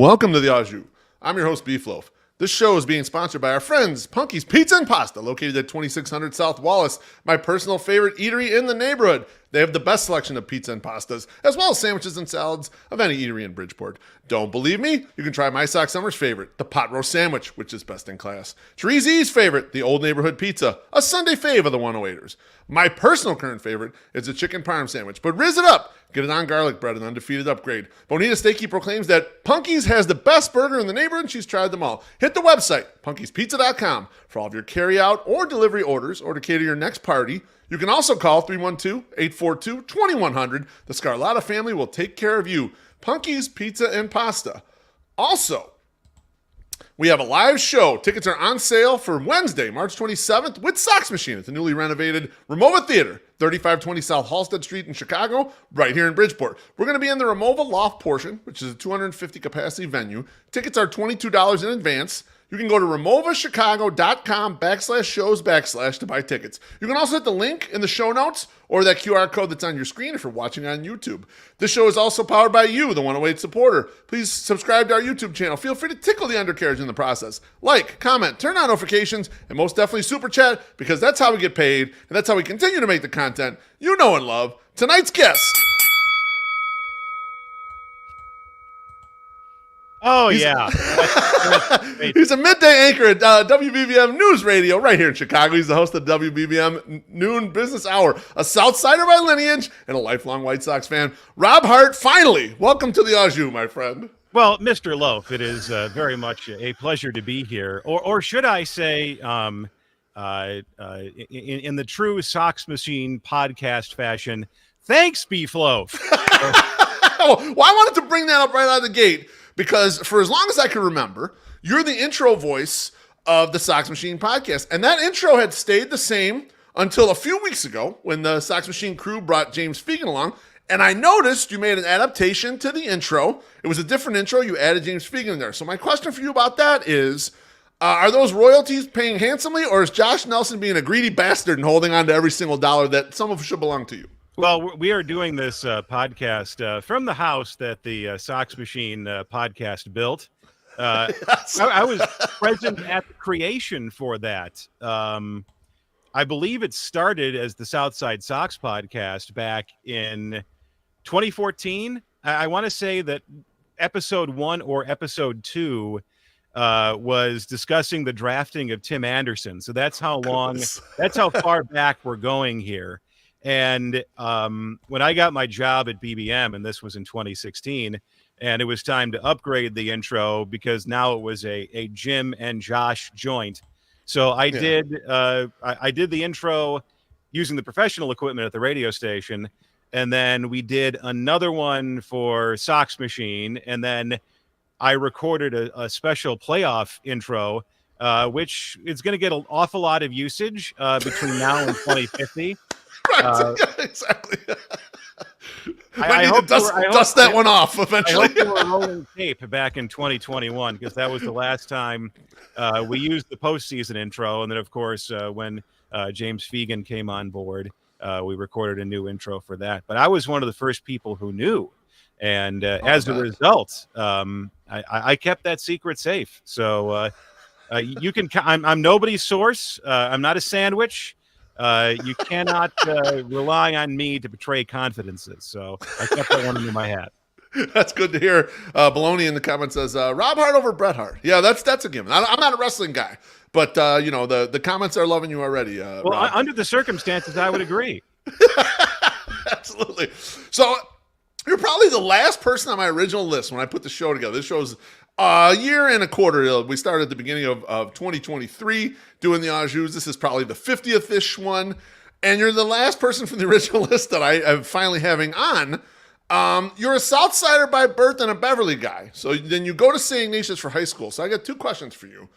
Welcome to the Au Jus. I'm your host, Beefloaf. This show is being sponsored by our friends, Punky's Pizza and Pasta, located at 2600 South Wallace, my personal favorite eatery in the neighborhood. They have the best selection of pizza and pastas, as well as sandwiches and salads of any eatery in Bridgeport. Don't believe me? You can try my Sock Summer's favorite, the pot roast sandwich, which is best in class. Teresa's favorite, the Old Neighborhood Pizza, a Sunday fave of the 108ers. My personal current favorite is the chicken parm sandwich, but rizz it up. Get it on garlic bread, an undefeated upgrade. Bonita Steaky proclaims that Punky's has the best burger in the neighborhood and she's tried them all. Hit the website, punkyspizza.com, for all of your carry-out or delivery orders or to cater your next party. You can also call 312-842-2100. The Scarlatta family will take care of you. Punky's Pizza and Pasta. Also, we have a live show. Tickets are on sale for Wednesday, March 27th with SoxMachine at the newly renovated Ramova Theatre, 3520 South Halsted Street in Chicago, right here in Bridgeport. We're going to be in the Ramova Loft portion, which is a 250 capacity venue. Tickets are $22 in advance. You can go to ramovachicago.com/shows/ to buy tickets. You can also hit the link in the show notes or that QR code that's on your screen if you're watching on YouTube. This show is also powered by you, the 108 supporter. Please subscribe to our YouTube channel. Feel free to tickle the undercarriage in the process. Like, comment, turn on notifications, and most definitely super chat, because that's how we get paid, and that's how we continue to make the content you know and love. Tonight's guest. Oh, yeah. He's a midday anchor at WBBM News Radio right here in Chicago. He's the host of WBBM Noon Business Hour, a Southsider by lineage and a lifelong White Sox fan. Rob Hart, finally, welcome to the Au Jus, my friend. Well, Mr. Loaf, it is very much a pleasure to be here. Or should I say, in the true SoxMachine podcast fashion, thanks, Beef Loaf. Well, I wanted to bring that up right out of the gate, because for as long as I can remember, you're the intro voice of the SoxMachine podcast. And that intro had stayed the same until a few weeks ago when the SoxMachine crew brought James Fegan along. And I noticed you made an adaptation to the intro. It was a different intro. You added James Fegan in there. So my question for you about that is, are those royalties paying handsomely, or is Josh Nelson being a greedy bastard and holding on to every single dollar that some of should belong to you? Well, we are doing this podcast from the house that the SoxMachine podcast built. I was present at the creation for that. I believe it started as the Southside Sox podcast back in 2014. I want to say that episode 1 or episode 2 was discussing the drafting of Tim Anderson. So that's how long, that's how far back we're going here. And when I got my job at BBM, and this was in 2016, and it was time to upgrade the intro because now it was a Jim and Josh joint. So I did the intro using the professional equipment at the radio station, and then we did another one for SoxMachine, and then I recorded a special playoff intro, which is going to get an awful lot of usage between now and 2050. Right, exactly. I hope to dust that one off eventually. I hope we were rolling tape back in 2021, because that was the last time we used the postseason intro. And then, of course, when James Fegan came on board, we recorded a new intro for that. But I was one of the first people who knew. And as a result, I kept that secret safe. So you can. I'm nobody's source. I'm not a sandwich. You cannot rely on me to betray confidences. So I kept that one under my hat. That's good to hear. Baloney in the comments says, Rob Hart over Bret Hart. Yeah, that's a given. I'm not a wrestling guy, but the comments are loving you already. Well, under the circumstances, I would agree. Absolutely. So you're probably the last person on my original list when I put the show together. This show's a year and a quarter. We started at the beginning of 2023 doing the Au Jus. This is probably the 50th-ish one. And you're the last person from the original list that I am finally having on. You're a Southsider by birth and a Beverly guy. So then you go to St. Ignatius for high school. So I got 2 questions for you.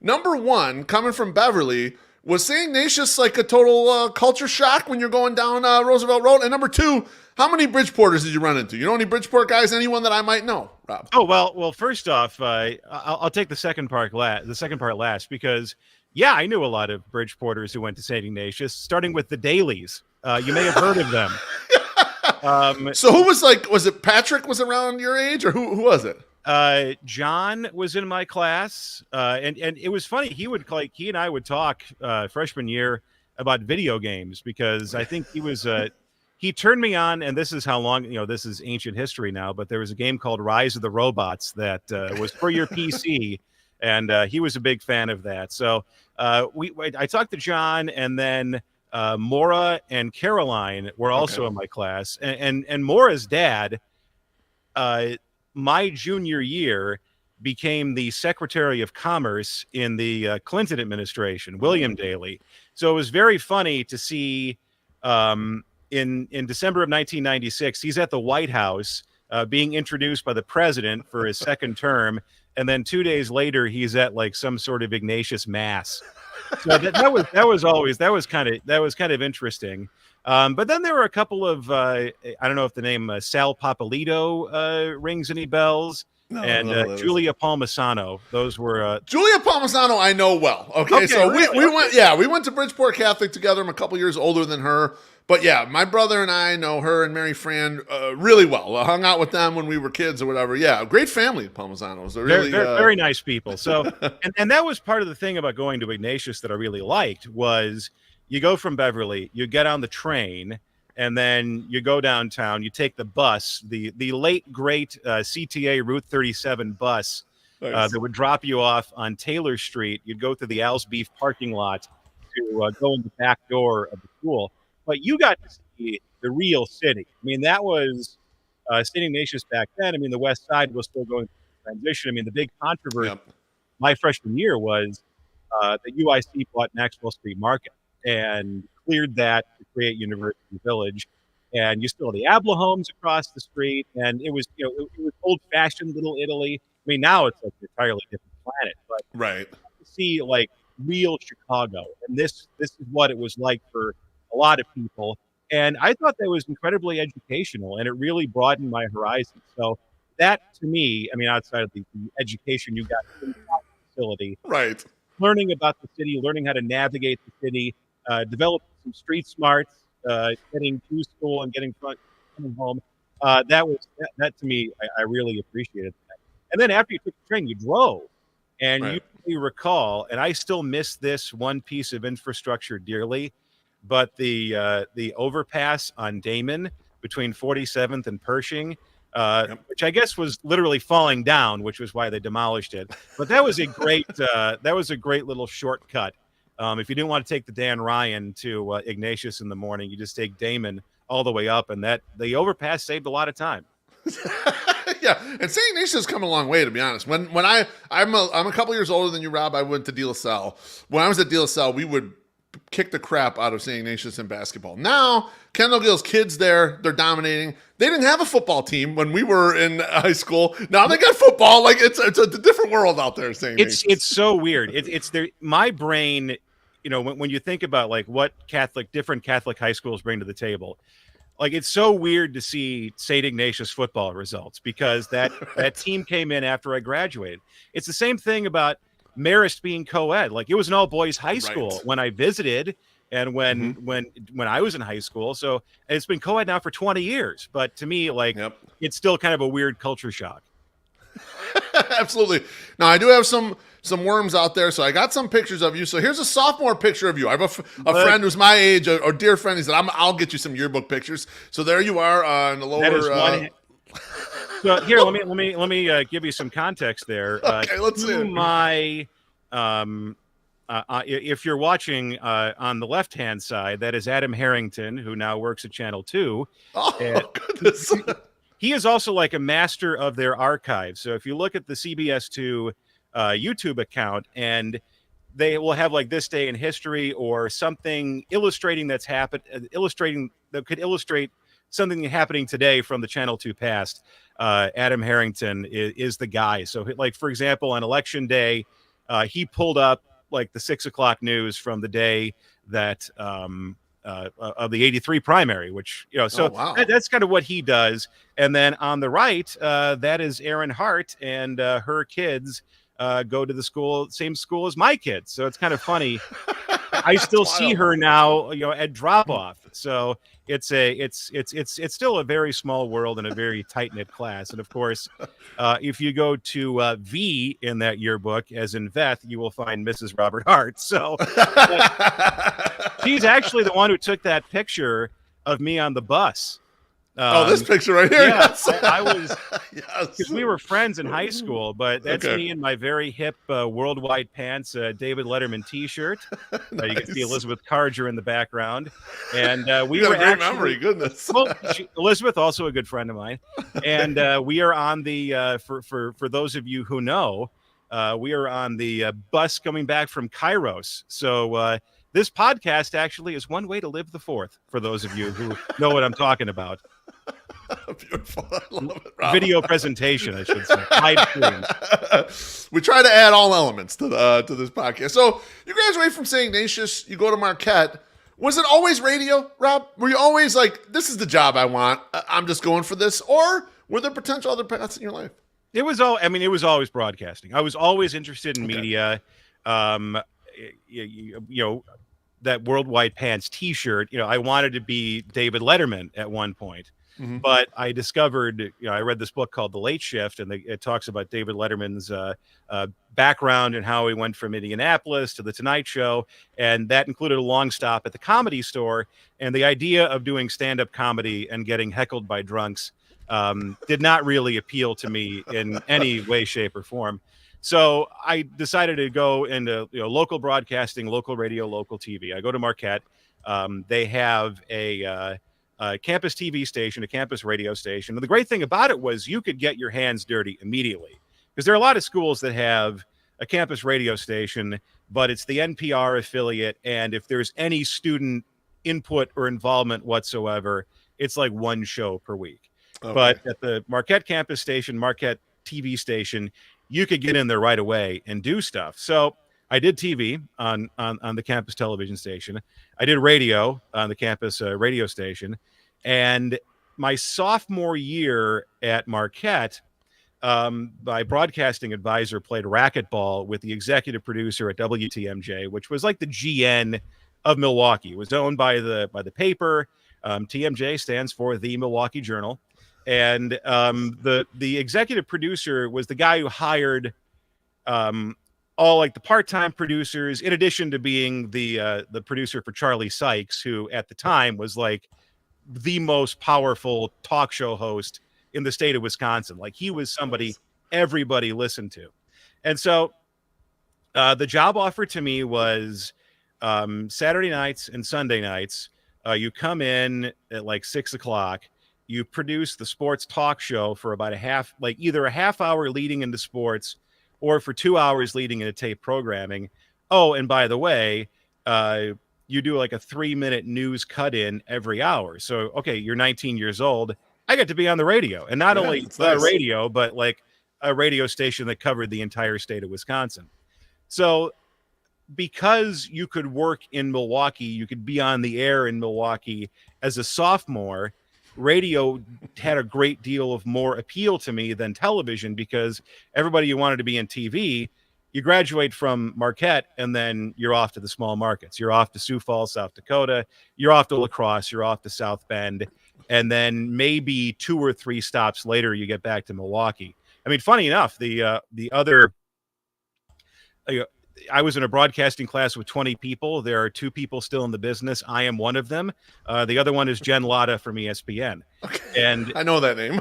Number 1, coming from Beverly, was St. Ignatius like a total culture shock when you're going down Roosevelt Road? And number 2, how many Bridgeporters did you run into? You know any Bridgeport guys? Anyone that I might know, Rob? Oh, well. First off, I'll take the second part last, because I knew a lot of Bridgeporters who went to St. Ignatius, starting with the Dailies. You may have heard of them. So who was it Patrick was around your age, or who was it? John was in my class, and it was funny. He and I would talk freshman year about video games because I think he turned me on, and this is how long, this is ancient history now, but there was a game called Rise of the Robots that was for your PC, and he was a big fan of that. So I talked to John, and then Maura and Caroline were also in my class, and Maura's dad, my junior year, became the Secretary of Commerce in the Clinton administration, William Daley. So it was very funny to see in December of 1996, he's at the White House being introduced by the president for his second term. And then 2 days later, he's at like some sort of Ignatius Mass. So that was kind of interesting. But then there were a couple of I don't know if the name Sal Papalito rings any bells. No, Julia Palmisano. Those were Julia Palmisano. I know well. Okay, so really? we went to Bridgeport Catholic together. I'm a couple years older than her. But yeah, my brother and I know her and Mary Fran really well. I hung out with them when we were kids or whatever. Yeah, great family, Palmisanos. They're really very nice people. So, and that was part of the thing about going to Ignatius that I really liked was you go from Beverly, you get on the train, and then you go downtown. You take the bus, the late great CTA Route 37 bus that would drop you off on Taylor Street. You'd go through the Al's Beef parking lot to go in the back door of the school. But you got to see the real city. I mean, that was St. Ignatius back then. I mean, the West Side was still going through transition. I mean, the big controversy my freshman year was that UIC bought Maxwell Street Market and cleared that to create University Village. And you still had the Abla homes across the street. And it was, it was old-fashioned Little Italy. I mean, now it's like an entirely different planet. But to see, like, real Chicago. And this is what it was like for a lot of people. And I thought that was incredibly educational, and it really broadened my horizons. So that, to me, I mean, outside of the education you got in the facility, learning about the city, learning how to navigate the city, developing some street smarts, getting to school and getting coming home, that to me, I really appreciated that. And then after you took the train, you drove, and you recall, and I still miss this one piece of infrastructure dearly, but the overpass on Damon between 47th and Pershing, which I guess was literally falling down, which was why they demolished it. But that was a great little shortcut. If you didn't want to take the Dan Ryan to Ignatius in the morning, you just take Damon all the way up, and the overpass saved a lot of time. Yeah, and St. Ignatius has come a long way, to be honest. When I'm a couple years older than you, Rob. I went to De La Salle. When I was at De La Salle, we would kick the crap out of St. Ignatius in basketball. Now, Kendall Gill's kids there, they're dominating. They didn't have a football team when we were in high school. Now they got football. Like it's a different world out there, St. Ignatius. It's so weird. It's there. My brain, when you think about like what different Catholic high schools bring to the table, like it's so weird to see St. Ignatius football results because that team came in after I graduated. It's the same thing about Marist being co-ed. Like it was an all-boys high school when I visited and when I was in high school. So it's been co-ed now for 20 years. But to me, like it's still kind of a weird culture shock. Absolutely. Now I do have some worms out there. So I got some pictures of you. So here's a sophomore picture of you. I have a friend who's my age, or dear friend. He said, I'll get you some yearbook pictures. So there you are in the lower. So here, let me give you some context there. Okay, let's see. My, if you're watching on the left-hand side, that is Adam Harrington, who now works at Channel 2. Oh, goodness. He is also like a master of their archives. So if you look at the CBS2 YouTube account, and they will have like this day in history or something illustrating that's happened, that could illustrate something happening today from the Channel 2 past. Adam Harrington is the guy. So like, for example, on election day, he pulled up like the 6 o'clock news from the day that of the 83 primary, which, that's kind of what he does. And then on the right, that is Erin Hart, and her kids go to the same school as my kids. So it's kind of funny. I still That's see wild. her now, at drop off. So it's still a very small world and a very tight knit class. And of course, if you go to V in that yearbook, as in Veth, you will find Mrs. Robert Hart. So she's actually the one who took that picture of me on the bus. This picture right here. Yeah, Yes. I was, Yes. because we were friends in high school, but that's Okay. me in my very hip worldwide pants David Letterman T-shirt. Nice. You can see Elizabeth Carger in the background, and we You got were a great actually, memory. Goodness. well, Elizabeth, also a good friend of mine, and we are on the for those of you who know, we are on the bus coming back from Kairos. So this podcast actually is one way to live the fourth. For those of you who know what I'm talking about. Beautiful. I love it, Rob. Video presentation, I should say. Live stream. We try to add all elements to this podcast. So you graduate from St. Ignatius, you go to Marquette. Was it always radio, Rob? Were you always like, this is the job I want, I'm just going for this? Or were there potential other paths in your life? It was always broadcasting. I was always interested in media. That worldwide pants T-shirt. I wanted to be David Letterman at one point. Mm-hmm. But I discovered, I read this book called The Late Shift, and it talks about David Letterman's background and how he went from Indianapolis to The Tonight Show. And that included a long stop at the Comedy Store. And the idea of doing stand-up comedy and getting heckled by drunks did not really appeal to me in any way, shape, or form. So I decided to go into local broadcasting, local radio, local TV. I go to Marquette. They have a campus TV station, a campus radio station. And the great thing about it was you could get your hands dirty immediately, because there are a lot of schools that have a campus radio station, but it's the NPR affiliate. And if there's any student input or involvement whatsoever, it's like one show per week. Okay. But at the Marquette campus station, Marquette TV station, you could get in there right away and do stuff. So I did TV on the campus television station. I did radio on the campus radio station. And my sophomore year at Marquette, my broadcasting advisor played racquetball with the executive producer at WTMJ, which was like the GN of Milwaukee. It was owned by the paper. TMJ stands for the Milwaukee Journal. And the executive producer was the guy who hired all like the part-time producers, in addition to being the producer for Charlie Sykes, who at the time was like the most powerful talk show host in the state of Wisconsin. Like, he was somebody everybody listened to. And so the job offer to me was Saturday nights and Sunday nights. You come in at like 6:00. You produce the sports talk show for about either a half hour leading into sports, or for 2 hours leading into tape programming. Oh, and by the way, you do like a 3-minute news cut in every hour. So, okay, you're 19 years old. I get to be on the radio, and not only the radio, but like a radio station that covered the entire state of Wisconsin. So because you could work in Milwaukee, you could be on the air in Milwaukee as a sophomore, radio had a great deal of more appeal to me than television, because everybody you wanted to be in TV, you graduate from Marquette and then you're off to the small markets. You're off to Sioux Falls, South Dakota. You're off to La Crosse. You're off to South Bend. And then maybe 2 or 3 stops later, you get back to Milwaukee. I mean, funny enough, the other, I was in a broadcasting class with 20 people. There are 2 people still in the business. I am one of them. The other one is Jen Latta from ESPN. Okay. And I know that name.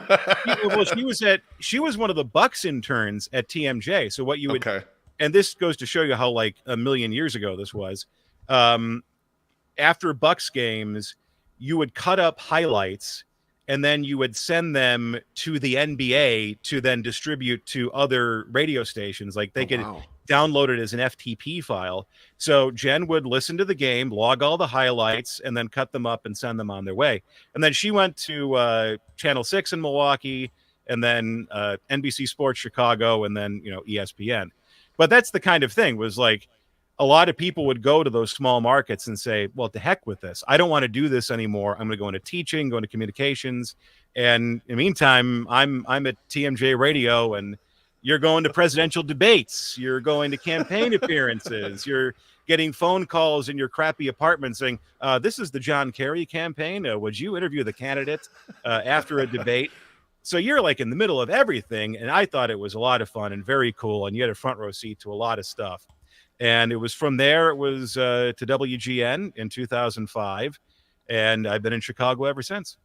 she was one of the Bucks interns at TMJ. So what you would, okay. And this goes to show you how like a million years ago this was. After Bucks games, you would cut up highlights and then you would send them to the NBA to then distribute to other radio stations. Like they could download it as an FTP file. So Jen would listen to the game, log all the highlights, and then cut them up and send them on their way. And then she went to Channel 6 in Milwaukee, and then NBC Sports Chicago, and then ESPN. But that's the kind of thing, was like a lot of people would go to those small markets and say, well, to heck with this. I don't want to do this anymore. I'm going to go into teaching, go into communications. And in the meantime, I'm at TMJ Radio, and you're going to presidential debates. You're going to campaign appearances. You're getting phone calls in your crappy apartment saying, this is the John Kerry campaign. Would you interview the candidate after a debate? So you're like in the middle of everything. And I thought it was a lot of fun and very cool. And you had a front row seat to a lot of stuff. And it was from there, it was to WGN in 2005. And I've been in Chicago ever since.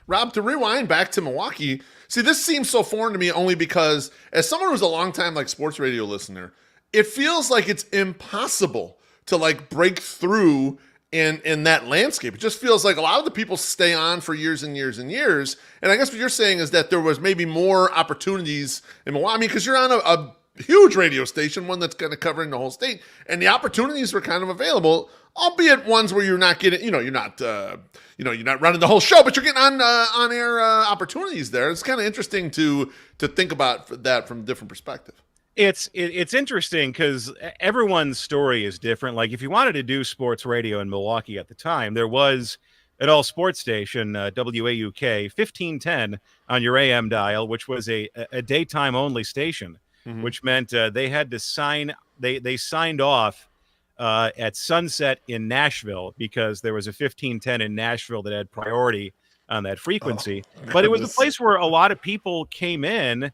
Rob, to rewind back to Milwaukee, see, this seems so foreign to me only because as someone who's a longtime like sports radio listener, it feels like it's impossible to like break through in that landscape. It just feels like a lot of the people stay on for years and years and years. And I guess what you're saying is that there was maybe more opportunities in Milwaukee. I mean, because you're on a huge radio station, one that's kind of covering the whole state, and the opportunities were kind of available, albeit ones where you're not getting, you're not running the whole show, but you're getting on air opportunities there. It's kind of interesting to think about that from a different perspective. It's interesting because everyone's story is different. Like if you wanted to do sports radio in Milwaukee at the time, there was an all sports station, WAUK 1510 on your AM dial, which was a daytime only station, which meant they had to sign. They signed off at sunset in Nashville because there was a 1510 in Nashville that had priority on that frequency. But it was a place where a lot of people came in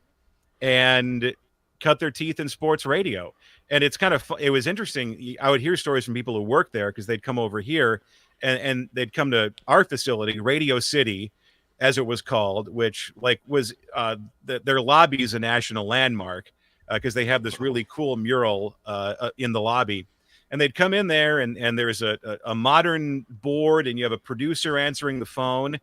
and cut their teeth in sports radio. And it's kind of, it was interesting. I would hear stories from people who worked there because they'd come over here and they'd come to our facility, Radio City, as it was called, which like was their lobby is a national landmark because they have this really cool mural in the lobby. And they'd come in there and there's a modern board and you have a producer answering the phone.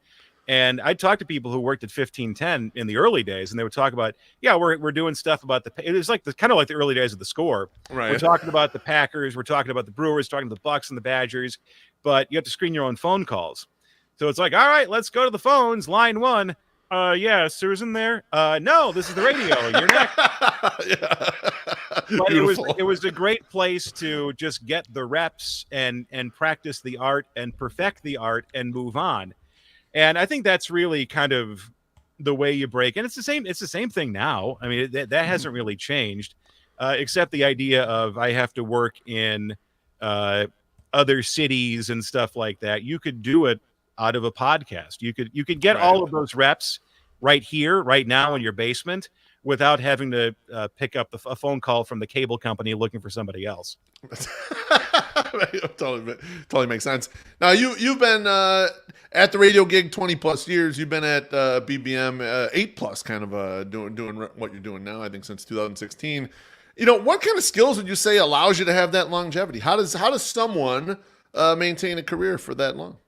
And I'd talk to people who worked at 1510 in the early days, and they would talk about, we're doing stuff about it was like kind of like the early days of the Score. Right. We're talking about the Packers, we're talking about the Brewers, talking to the Bucks and the Badgers, but you have to screen your own phone calls. So it's like, all right, let's go to the phones. Line one. Yeah, Susan there. No, this is the radio. You're next. But it was a great place to just get the reps and practice the art and perfect the art and move on. And I think that's really kind of the way you break. And it's the same thing now. I mean, that hasn't really changed, except the idea of I have to work in other cities and stuff like that. You could do it out of a podcast. You could get all of those reps right here, right now in your basement without having to pick up a phone call from the cable company looking for somebody else. Totally makes sense. Now you've been at the radio gig 20 plus years. You've been at BBM 8 plus, kind of doing what you're doing now. I think since 2016. What kind of skills would you say allows you to have that longevity? How does someone maintain a career for that long?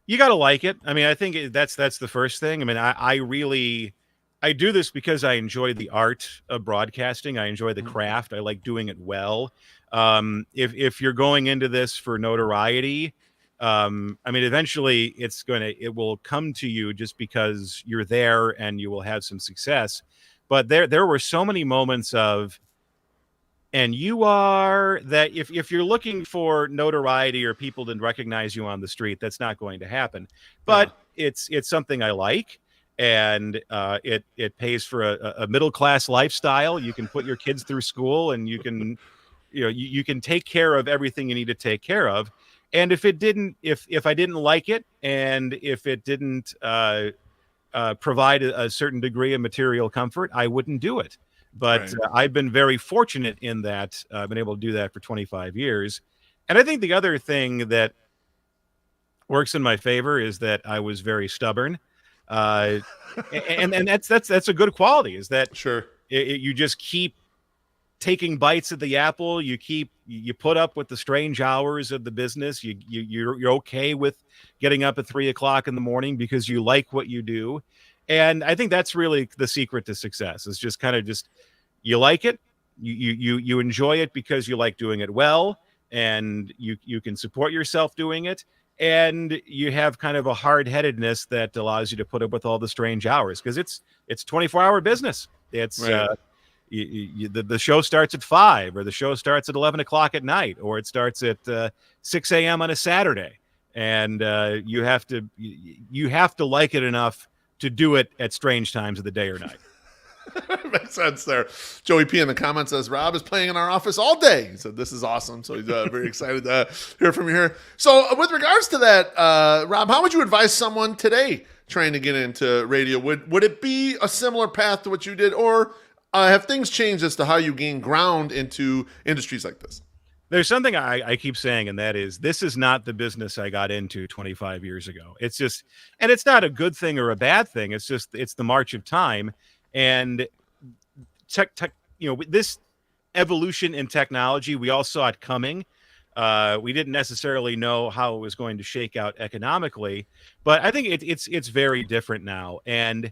You got to like it. I mean, I think that's the first thing. I mean, I do this because I enjoy the art of broadcasting. I enjoy the craft. I like doing it well. If you're going into this for notoriety, I mean, eventually it will come to you just because you're there and you will have some success. But there were so many moments of, and you are that if you're looking for notoriety or people to recognize you on the street, that's not going to happen. But it's something I like. And it pays for a middle class lifestyle. You can put your kids through school, and you can take care of everything you need to take care of. And if I didn't like it, and if it didn't provide a certain degree of material comfort, I wouldn't do it. But I've been very fortunate in that I've been able to do that for 25 years. And I think the other thing that works in my favor is that I was very stubborn. And that's a good quality, is that you just keep taking bites at the apple. You put up with the strange hours of the business. You're okay with getting up at 3 o'clock in the morning because you like what you do. And I think that's really the secret to success, is just kind of you like it. You enjoy it because you like doing it well, and you can support yourself doing it. And you have kind of a hard-headedness that allows you to put up with all the strange hours, because it's 24-hour business. It's the show starts at 5, or the show starts at 11 o'clock at night, or it starts at 6 a.m. on a Saturday, and you have to like it enough to do it at strange times of the day or night. Makes sense there. Joey P in the comments says, Rob is playing in our office all day. He said, this is awesome. So he's very excited to hear from you here. So with regards to that, Rob, how would you advise someone today trying to get into radio? Would it be a similar path to what you did, or have things changed as to how you gain ground into industries like this? There's something I keep saying, and that is, this is not the business I got into 25 years ago. It's just, and it's not a good thing or a bad thing. It's just, it's the march of time. And this evolution in technology, we all saw it coming. We didn't necessarily know how it was going to shake out economically, but I think it's very different now. And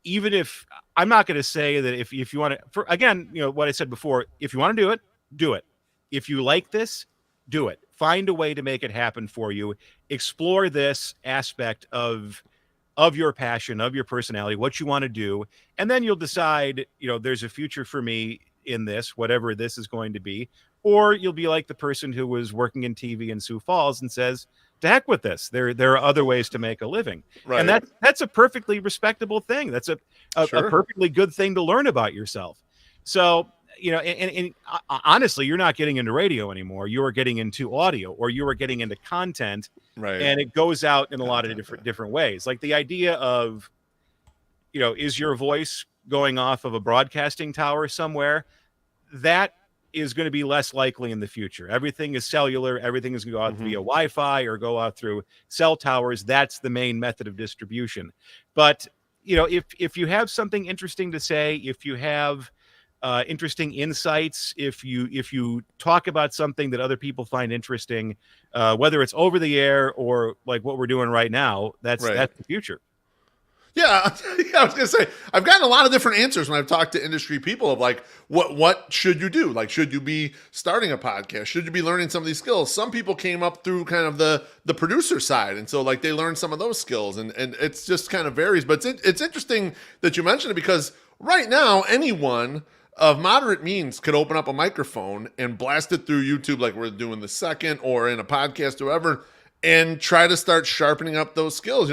even if, I'm not going to say that if you want to, again, what I said before, if you want to do it, do it. If you like this, do it. Find a way to make it happen for you. Explore this aspect of your passion, of your personality, what you want to do, and then you'll decide, there's a future for me in this, whatever this is going to be. Or you'll be like the person who was working in TV in Sioux Falls and says, to heck with this. There are other ways to make a living. Right. And that's a perfectly respectable thing. That's a perfectly good thing to learn about yourself. So, and honestly, you're not getting into radio anymore. You are getting into audio, or you are getting into content, right? And it goes out in a lot of different ways. Like the idea of, is your voice going off of a broadcasting tower somewhere? That is going to be less likely in the future. Everything is cellular. Everything is going to go out via Wi-Fi or go out through cell towers. That's the main method of distribution. But if you have something interesting to say, if you have interesting insights, if you talk about something that other people find interesting, whether it's over the air or like what we're doing right now, that's the future. Yeah, I was gonna say, I've gotten a lot of different answers when I've talked to industry people of like, what should you do? Like, should you be starting a podcast? Should you be learning some of these skills? Some people came up through kind of the producer side, and so like they learned some of those skills, and it's just kind of varies. But it's interesting that you mentioned it, because right now anyone of moderate means could open up a microphone and blast it through YouTube like we're doing the second, or in a podcast or whatever, and try to start sharpening up those skills,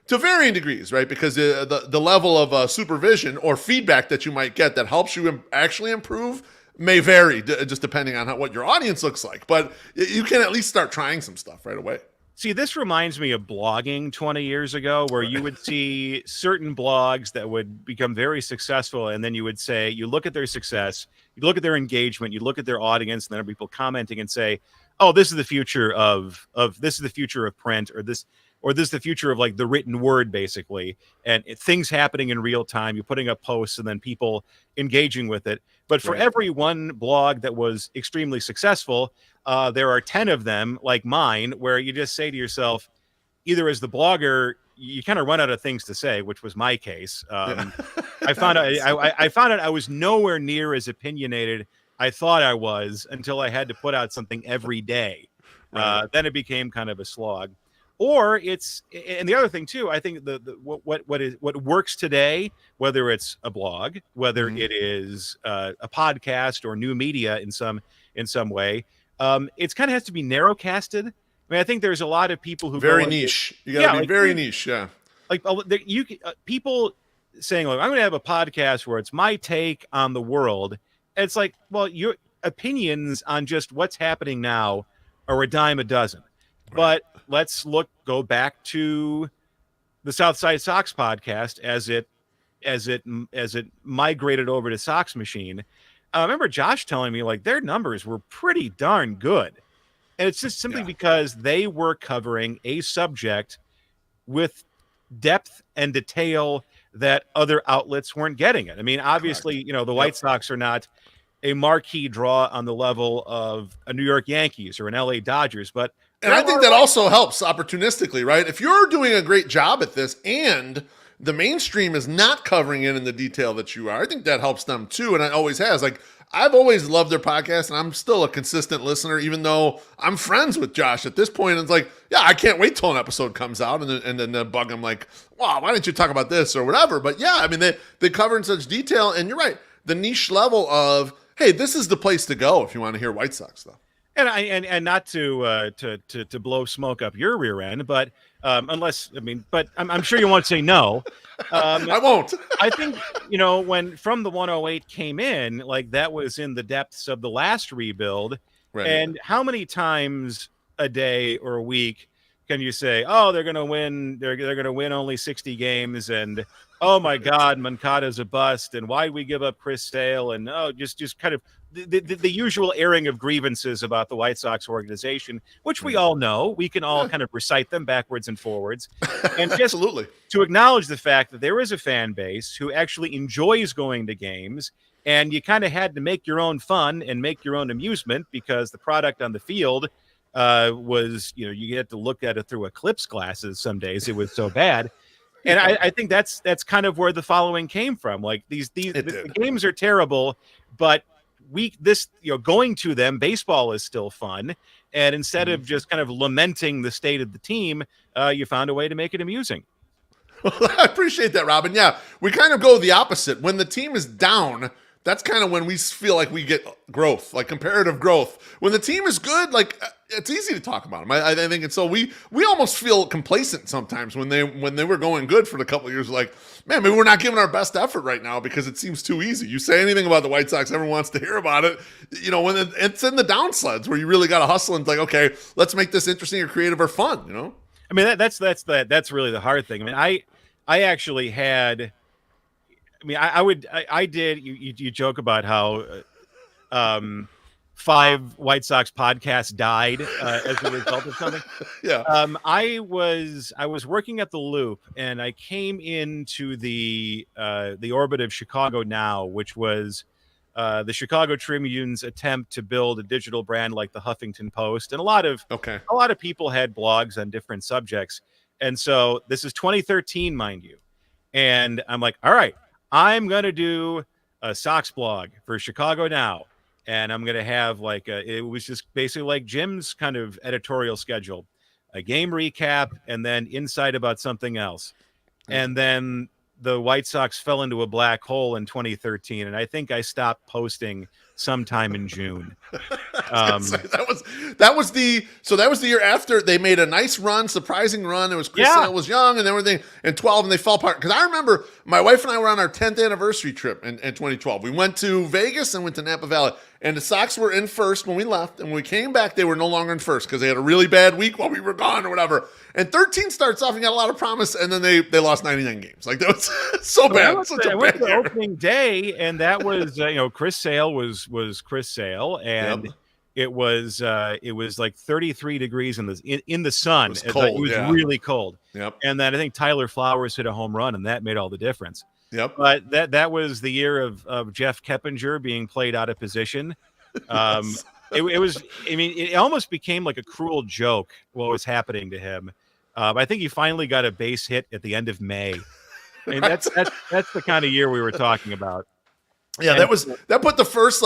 to varying degrees, right? Because the level of supervision or feedback that you might get that helps you actually improve may vary, just depending on what your audience looks like. But you can at least start trying some stuff right away. See, this reminds me of blogging 20 years ago, where you would see certain blogs that would become very successful, and then you would say, you look at their success, you look at their engagement, you look at their audience, and then people commenting and say, oh, this is the future of this is the future of print, or this is the future of like the written word, basically, and things happening in real time. You're putting up posts and then people engaging with it. But for every one blog that was extremely successful, there are 10 of them like mine, where you just say to yourself, either as the blogger, you kind of run out of things to say, which was my case. I found out I was nowhere near as opinionated I thought I was until I had to put out something every day. Then it became kind of a slog. Or and the other thing too, I think what works today, whether it's a blog, whether it is a podcast or new media in some way, it's kind of has to be narrow casted. I mean, I think there's a lot of people who very niche. You got to be very niche, yeah. Like people saying, like, I'm going to have a podcast where it's my take on the world. And it's like, well, your opinions on just what's happening now are a dime a dozen. But let's go back to the Southside Sox podcast as it migrated over to SoxMachine. I remember Josh telling me like their numbers were pretty darn good. And it's just simply because they were covering a subject with depth and detail that other outlets weren't getting it. I mean, obviously, the White Sox are not a marquee draw on the level of a New York Yankees or an LA Dodgers, but and I think that also helps opportunistically, right? If you're doing a great job at this and the mainstream is not covering it in the detail that you are, I think that helps them too. And it always has. Like, I've always loved their podcast, and I'm still a consistent listener, even though I'm friends with Josh at this point. And it's like, yeah, I can't wait till an episode comes out and then bug him like, wow, why didn't you talk about this or whatever? But yeah, I mean, they cover in such detail. And you're right, the niche level of, hey, this is the place to go if you want to hear White Sox stuff. And not to blow smoke up your rear end, but Unless, I mean, but I'm sure you won't say no. I won't. I think, when From the 108 came in, like that was in the depths of the last rebuild. Right. And how many times a day or a week can you say, oh, they're going to win, they're going to win only 60 games, and oh my God, Moncada's a bust, and why we give up Chris Sale, and just kind of the usual airing of grievances about the White Sox organization, which we all know. We can all kind of recite them backwards and forwards. And just Absolutely. to acknowledge the fact that there is a fan base who actually enjoys going to games, and you kind of had to make your own fun and make your own amusement because the product on the field was, you had to look at it through eclipse glasses some days. It was so bad. And I think that's kind of where the following came from. Like the games are terrible, but going to them, baseball is still fun. And instead of just kind of lamenting the state of the team, you found a way to make it amusing. Well, I appreciate that, Robin. Yeah, we kind of go the opposite. When the team is down, that's kind of when we feel like we get growth, like comparative growth. When the team is good, like it's easy to talk about them. I think it's so we almost feel complacent sometimes when they were going good for a couple of years. Like, man, maybe we're not giving our best effort right now because it seems too easy. You say anything about the White Sox, everyone wants to hear about it. When it's in the down sleds where you really got to hustle and it's like, okay, let's make this interesting or creative or fun. I mean, that's really the hard thing. I mean, I actually had. I mean, I did. You joke about how 5 White Sox podcasts died as a result of something. Yeah. I was working at the Loop, and I came into the orbit of Chicago Now, which was the Chicago Tribune's attempt to build a digital brand like the Huffington Post, and a lot of people had blogs on different subjects. And so this is 2013, mind you, and I'm like, all right, I'm going to do a Sox blog for Chicago Now. And I'm going to have it was just basically like Jim's kind of editorial schedule, a game recap, and then insight about something else. And then the White Sox fell into a black hole in 2013. And I think I stopped posting sometime in June. That was the year after they made a nice run, surprising run. It was Chris Sale was young and everything in 12, and they fell apart. Because I remember my wife and I were on our 10th anniversary trip in 2012. We went to Vegas and went to Napa Valley, and the Sox were in first when we left, and when we came back, they were no longer in first because they had a really bad week while we were gone or whatever. And 13 starts off and got a lot of promise, and then they lost 99 games. Like, that was so bad. I went to opening day, and that was Chris Sale was Chris Sale, and it was like 33 degrees in the sun. It was cold. It was really cold. Yep. And then I think Tyler Flowers hit a home run, and that made all the difference. Yep. But that was the year of Jeff Keppinger being played out of position. It was. I mean, it almost became like a cruel joke what was happening to him. I think he finally got a base hit at the end of May. I mean, that's the kind of year we were talking about. Yeah, that put the first,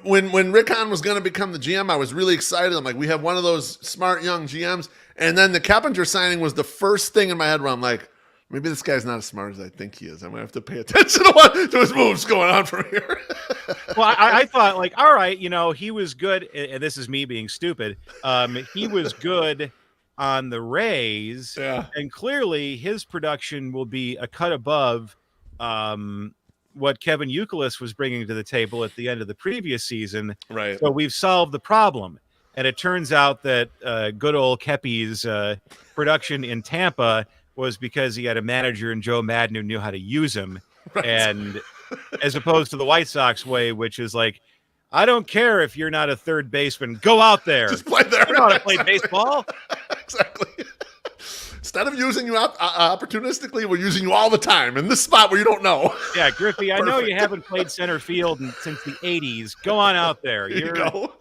when Rick Hahn was going to become the GM, I was really excited. I'm like, we have one of those smart young GMs. And then the Keppinger signing was the first thing in my head where I'm like, maybe this guy's not as smart as I think he is. I'm going to have to pay attention to his moves going on from here. Well, I thought, all right, he was good. And this is me being stupid. He was good on the Rays. Yeah. And clearly his production will be a cut above what Kevin Youkilis was bringing to the table at the end of the previous season. Right. So we've solved the problem. And it turns out that good old Kepi's production in Tampa was because he had a manager in Joe Madden who knew how to use him. Right. And as opposed to the White Sox way, which is like, I don't care if you're not a third baseman. Go out there. Just play there. You know how to play baseball. Exactly. Instead of using you opportunistically, we're using you all the time in this spot where you don't know. Yeah, Griffey, I know you haven't played center field since the 80s. Go on out there. You go.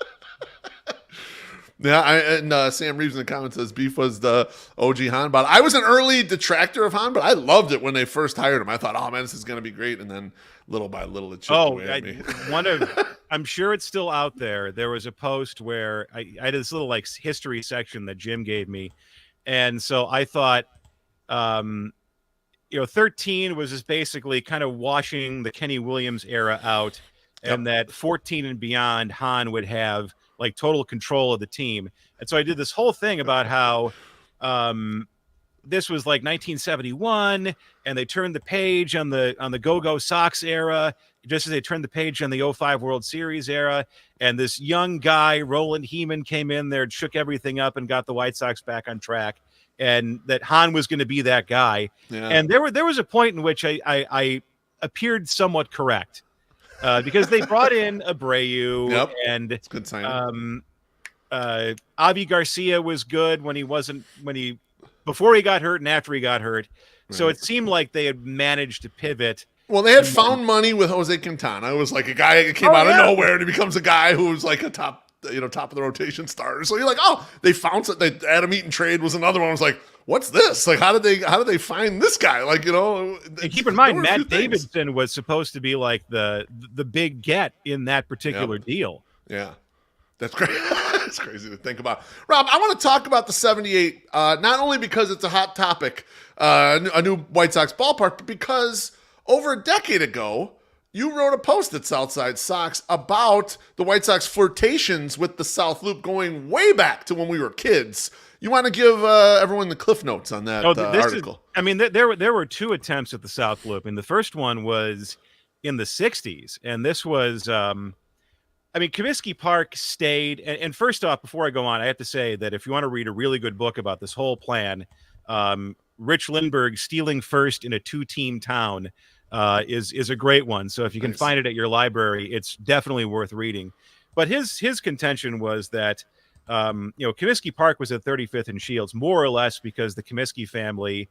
Yeah, Sam Reeves in the comments says Beef was the OG Han bot. I was an early detractor of Han, but I loved it when they first hired him. I thought, oh man, this is going to be great, and then little by little it chipped away at me. I'm sure it's still out there. There was a post where I had this little history section that Jim gave me, and so I thought, 13 was just basically kind of washing the Kenny Williams era out, and that 14 and beyond Han would have total control of the team. And so I did this whole thing about how this was like 1971, and they turned the page on the Go-Go Sox era, just as they turned the page on the '05 World Series era. And this young guy, Roland Heeman, came in there, shook everything up, and got the White Sox back on track. And that Hahn was going to be that guy. Yeah. And there was a point in which I appeared somewhat correct, because they brought in Abreu, yep. and it's good signing. Avi Garcia was good before he got hurt and after he got hurt. Right. So it seemed like they had managed to pivot. Well, they had found money with Jose Quintana. It was like a guy that came out of nowhere, and he becomes a guy who was like a top of the rotation starter. So you're like, oh, they found something. Adam Eaton trade was another one. I was like, what's this? Like, how did they find this guy? Like, and keep in mind, Matt Davidson was supposed to be like the big get in that particular deal. Yeah. That's great. It's crazy to think about. Rob, I want to talk about the 78, not only because it's a hot topic, a new White Sox ballpark, but because over a decade ago, you wrote a post at Southside Sox about the White Sox flirtations with the South Loop going way back to when we were kids. You want to give everyone the cliff notes on that article? There were two attempts at the South Loop, and the first one was in the 60s, and this was Comiskey Park stayed, and first off, before I go on, I have to say that if you want to read a really good book about this whole plan, Rich Lindbergh, Stealing First in a Two-Team Town, is a great one. So if you can find it at your library, it's definitely worth reading. But his contention was that Comiskey Park was at 35th and Shields, more or less because the Comiskey family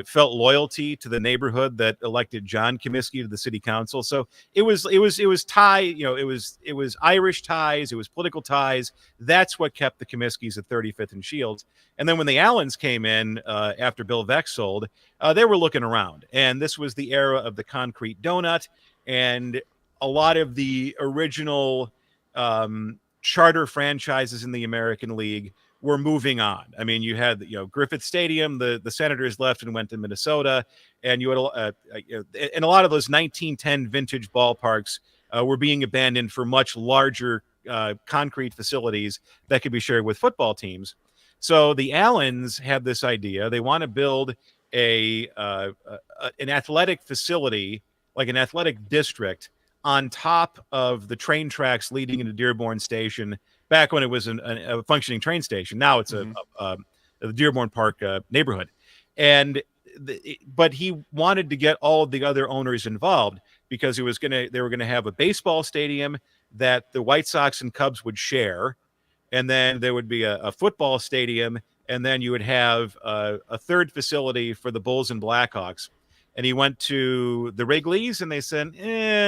felt loyalty to the neighborhood that elected John Comiskey to the city council. So it was tie, it was Irish ties, it was political ties. That's what kept the Comiskeys at 35th and Shields. And then when the Allens came in after Bill Veeck sold, they were looking around. And this was the era of the concrete donut, and a lot of the original charter franchises in the American League were moving on. I mean, you had Griffith Stadium, the Senators left and went to Minnesota, and you had and a lot of those 1910 vintage ballparks were being abandoned for much larger concrete facilities that could be shared with football teams. So the Allens had this idea. They want to build an athletic facility, like an athletic district, on top of the train tracks leading into Dearborn Station, back when it was a functioning train station. Now it's the Dearborn Park neighborhood. But he wanted to get all of the other owners involved because they were going to have a baseball stadium that the White Sox and Cubs would share. And then there would be a football stadium. And then you would have a third facility for the Bulls and Blackhawks. And he went to the Wrigley's and they said,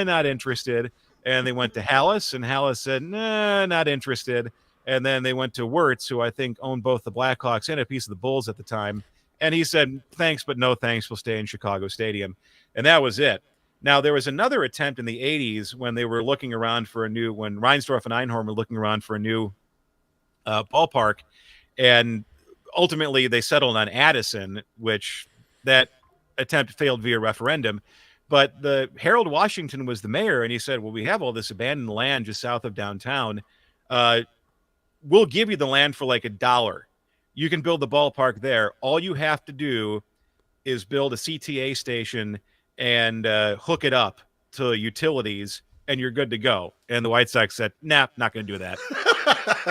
not interested. And they went to Hallis, and Hallis said, nah, not interested. And then they went to Wirtz, who I think owned both the Blackhawks and a piece of the Bulls at the time. And he said, thanks, but no thanks. We'll stay in Chicago Stadium. And that was it. Now, there was another attempt in the 80s when they were looking around for when Reinsdorf and Einhorn were looking around for a new ballpark. And ultimately, they settled on Addison, which that attempt failed via referendum. But the Harold Washington was the mayor, and he said, well, we have all this abandoned land just south of downtown. We'll give you the land for like $1. You can build the ballpark there. All you have to do is build a CTA station and hook it up to utilities, and you're good to go. And the White Sox said, nah, not going to do that.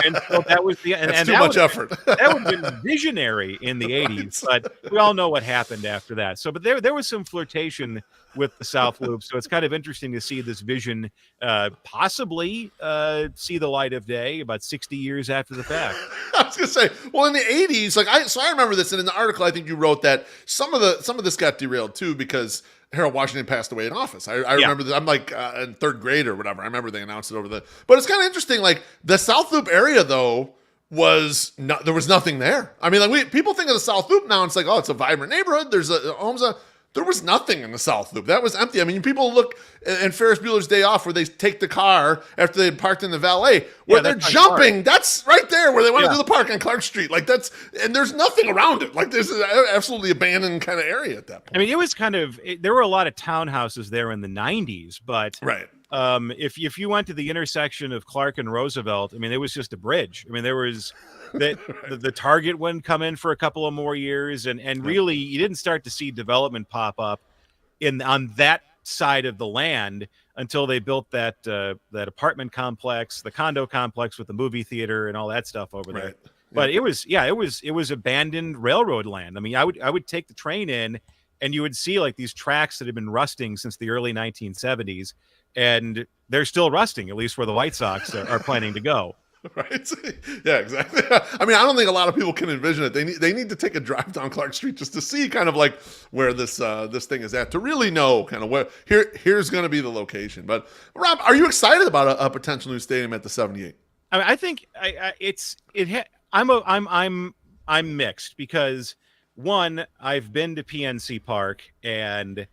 And so that was That's too much effort. That would have been visionary in the 80s, but we all know what happened after that. So, but there was some flirtation with the South Loop. So it's kind of interesting to see this vision possibly see the light of day about 60 years after the fact. I was going to say, well, in the 80s, I remember this, and in the article, I think you wrote that some of this got derailed too because Harold Washington passed away in office. I remember that. I'm like in third grade or whatever. I remember they announced it but it's kind of interesting. Like the South Loop area though there was nothing there. I mean, people think of the South Loop now. And it's like, oh, it's a vibrant neighborhood. There's homes. There was nothing in the South Loop. That was empty. I mean, people look in Ferris Bueller's Day Off where they take the car after they had parked in the valet, where they're jumping. That's right there where they want to do the park on Clark Street. Like and there's nothing around it. Like there's an absolutely abandoned kind of area at that point. I mean, it was there were a lot of townhouses there in the 90s, but right. If you went to the intersection of Clark and Roosevelt, I mean, it was just a bridge. I mean, there was that the Target wouldn't come in for a couple of more years, and really you didn't start to see development pop up on that side of the land until they built that apartment complex, the condo complex with the movie theater and all that stuff over there. But it was abandoned railroad land. I mean, I would take the train in, and you would see like these tracks that had been rusting since the early 1970s, and they're still rusting, at least where the White Sox are planning to go. Right. Yeah, exactly. I mean, I don't think a lot of people can envision it. They need to take a drive down Clark Street just to see kind of like where this thing is at, to really know kind of where here's going to be the location. But Rob, are you excited about a potential new stadium at the 78? I mean, I think I'm mixed because one, I've been to PNC Park, and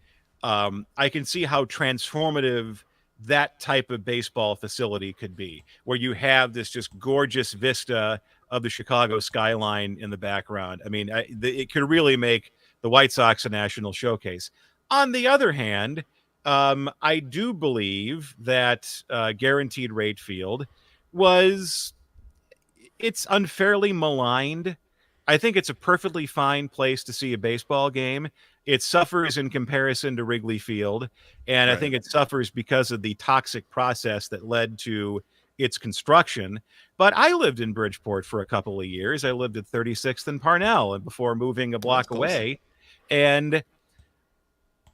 I can see how transformative that type of baseball facility could be, where you have this just gorgeous vista of the Chicago skyline in the background. I mean, it could really make the White Sox a national showcase. On the other hand, I do believe that Guaranteed Rate Field it's unfairly maligned. I think it's a perfectly fine place to see a baseball game. It suffers in comparison to Wrigley Field, and right. I think it suffers because of the toxic process that led to its construction. But I lived in Bridgeport for a couple of years. I lived at 36th and Parnell, and before moving a block away, and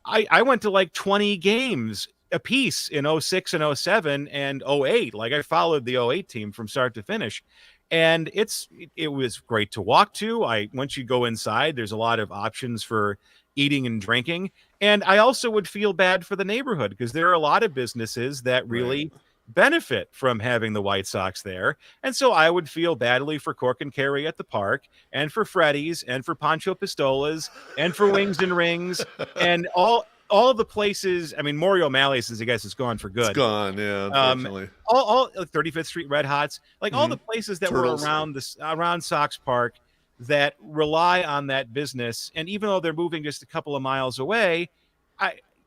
I went to like 20 games a piece in 06 and 07 and 08. Like, I followed the 08 team from start to finish. And it was great to walk to. Once you go inside, there's a lot of options for eating and drinking. And I also would feel bad for the neighborhood because there are a lot of businesses that really benefit from having the White Sox there. And so I would feel badly for Cork and Kerry at the park, and for Freddy's, and for Pancho Pistolas, and for Wings and Rings, and all the places. I mean, Maury O'Malley's, I guess, is gone for good. It's gone, yeah, unfortunately. All 35th Street Red Hots, like all the places that Turtles. were around Sox Park that rely on that business, and even though they're moving just a couple of miles away,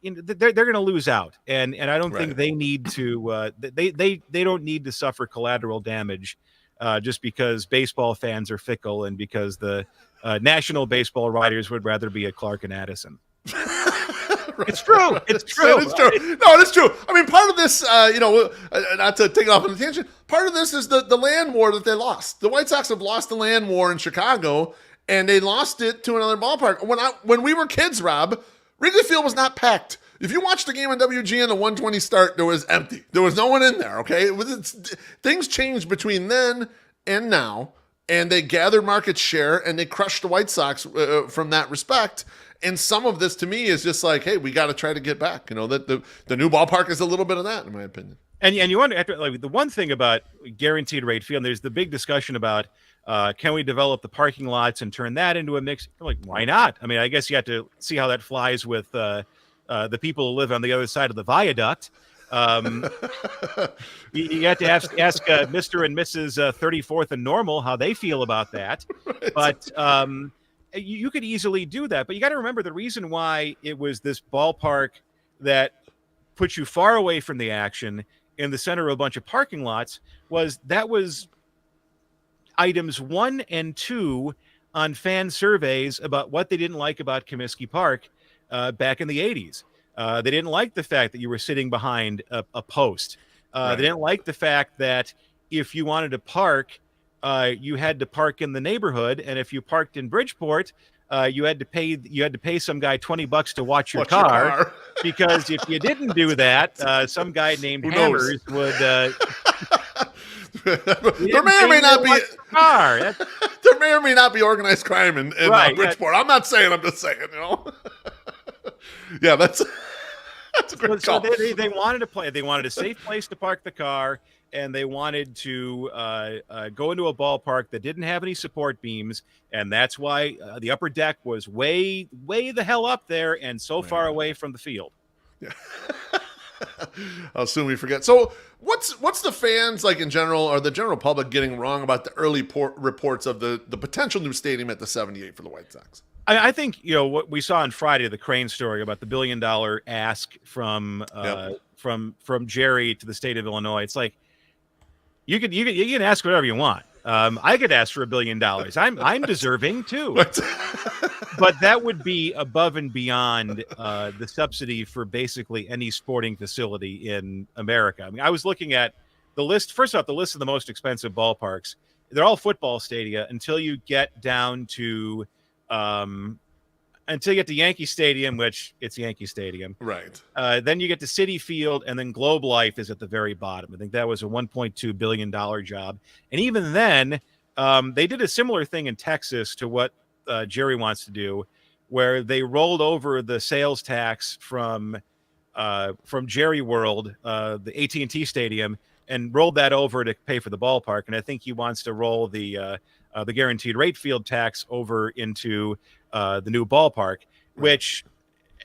they're going to lose out, and I don't think they need to. They don't need to suffer collateral damage just because baseball fans are fickle, and because the national baseball writers would rather be at Clark and Addison. It's true. It's true. It's true. No, it's true. I mean, part of this, not to take it off on a tangent, part of this is the land war that they lost. The White Sox have lost the land war in Chicago, and they lost it to another ballpark. When we were kids, Rob, Wrigley Field was not packed. If you watched the game on WGN, the 120 start, there was empty. There was no one in there, okay? Things changed between then and now, and they gathered market share, and they crushed the White Sox from that respect. And some of this, to me, is just like, hey, we got to try to get back. That the new ballpark is a little bit of that, in my opinion. And you wonder, the one thing about Guaranteed Rate Field, there's the big discussion about can we develop the parking lots and turn that into a mix? I'm like, why not? I mean, I guess you have to see how that flies with the people who live on the other side of the viaduct. You have to ask Mr. and Mrs. 34th and Normal how they feel about that. Right. But you could easily do that. But you got to remember, the reason why it was this ballpark that put you far away from the action in the center of a bunch of parking lots was items 1 and 2 on fan surveys about what they didn't like about Comiskey Park back in the 80s. They didn't like the fact that you were sitting behind a post. They didn't like the fact that if you wanted to park, you had to park in the neighborhood, and if you parked in Bridgeport, you had to pay some guy $20 to watch your car. Because if you didn't do that, some guy named Hammers would. There may or may not be. There may or may not be organized crime in Bridgeport. I'm not saying. I'm just saying. Yeah, that's a great call. So they wanted to play. They wanted a safe place to park the car, and they wanted to go into a ballpark that didn't have any support beams, and that's why the upper deck was way the hell up there and so far away from the field. Yeah. I'll assume we forget. So what's the fans like in general, or the general public, getting wrong about the early reports of the potential new stadium at the 78 for the White Sox? I think what we saw on Friday, the Crane story about the $1 billion ask from from Jerry to the state of Illinois. It's like you can ask whatever you want. I could ask for $1 billion. I'm deserving too, but that would be above and beyond the subsidy for basically any sporting facility in America. I mean, I was looking at the list. First off, the list of the most expensive ballparks. They're all football stadia until you get down to until you get to Yankee Stadium, which it's Yankee Stadium. Right. Then you get to Citi Field, and then Globe Life is at the very bottom. I think that was a $1.2 billion job. And even then, they did a similar thing in Texas to what Jerry wants to do, where they rolled over the sales tax from Jerry World, the AT&T Stadium, and rolled that over to pay for the ballpark. And I think he wants to roll the guaranteed rate field tax over into the new ballpark, which,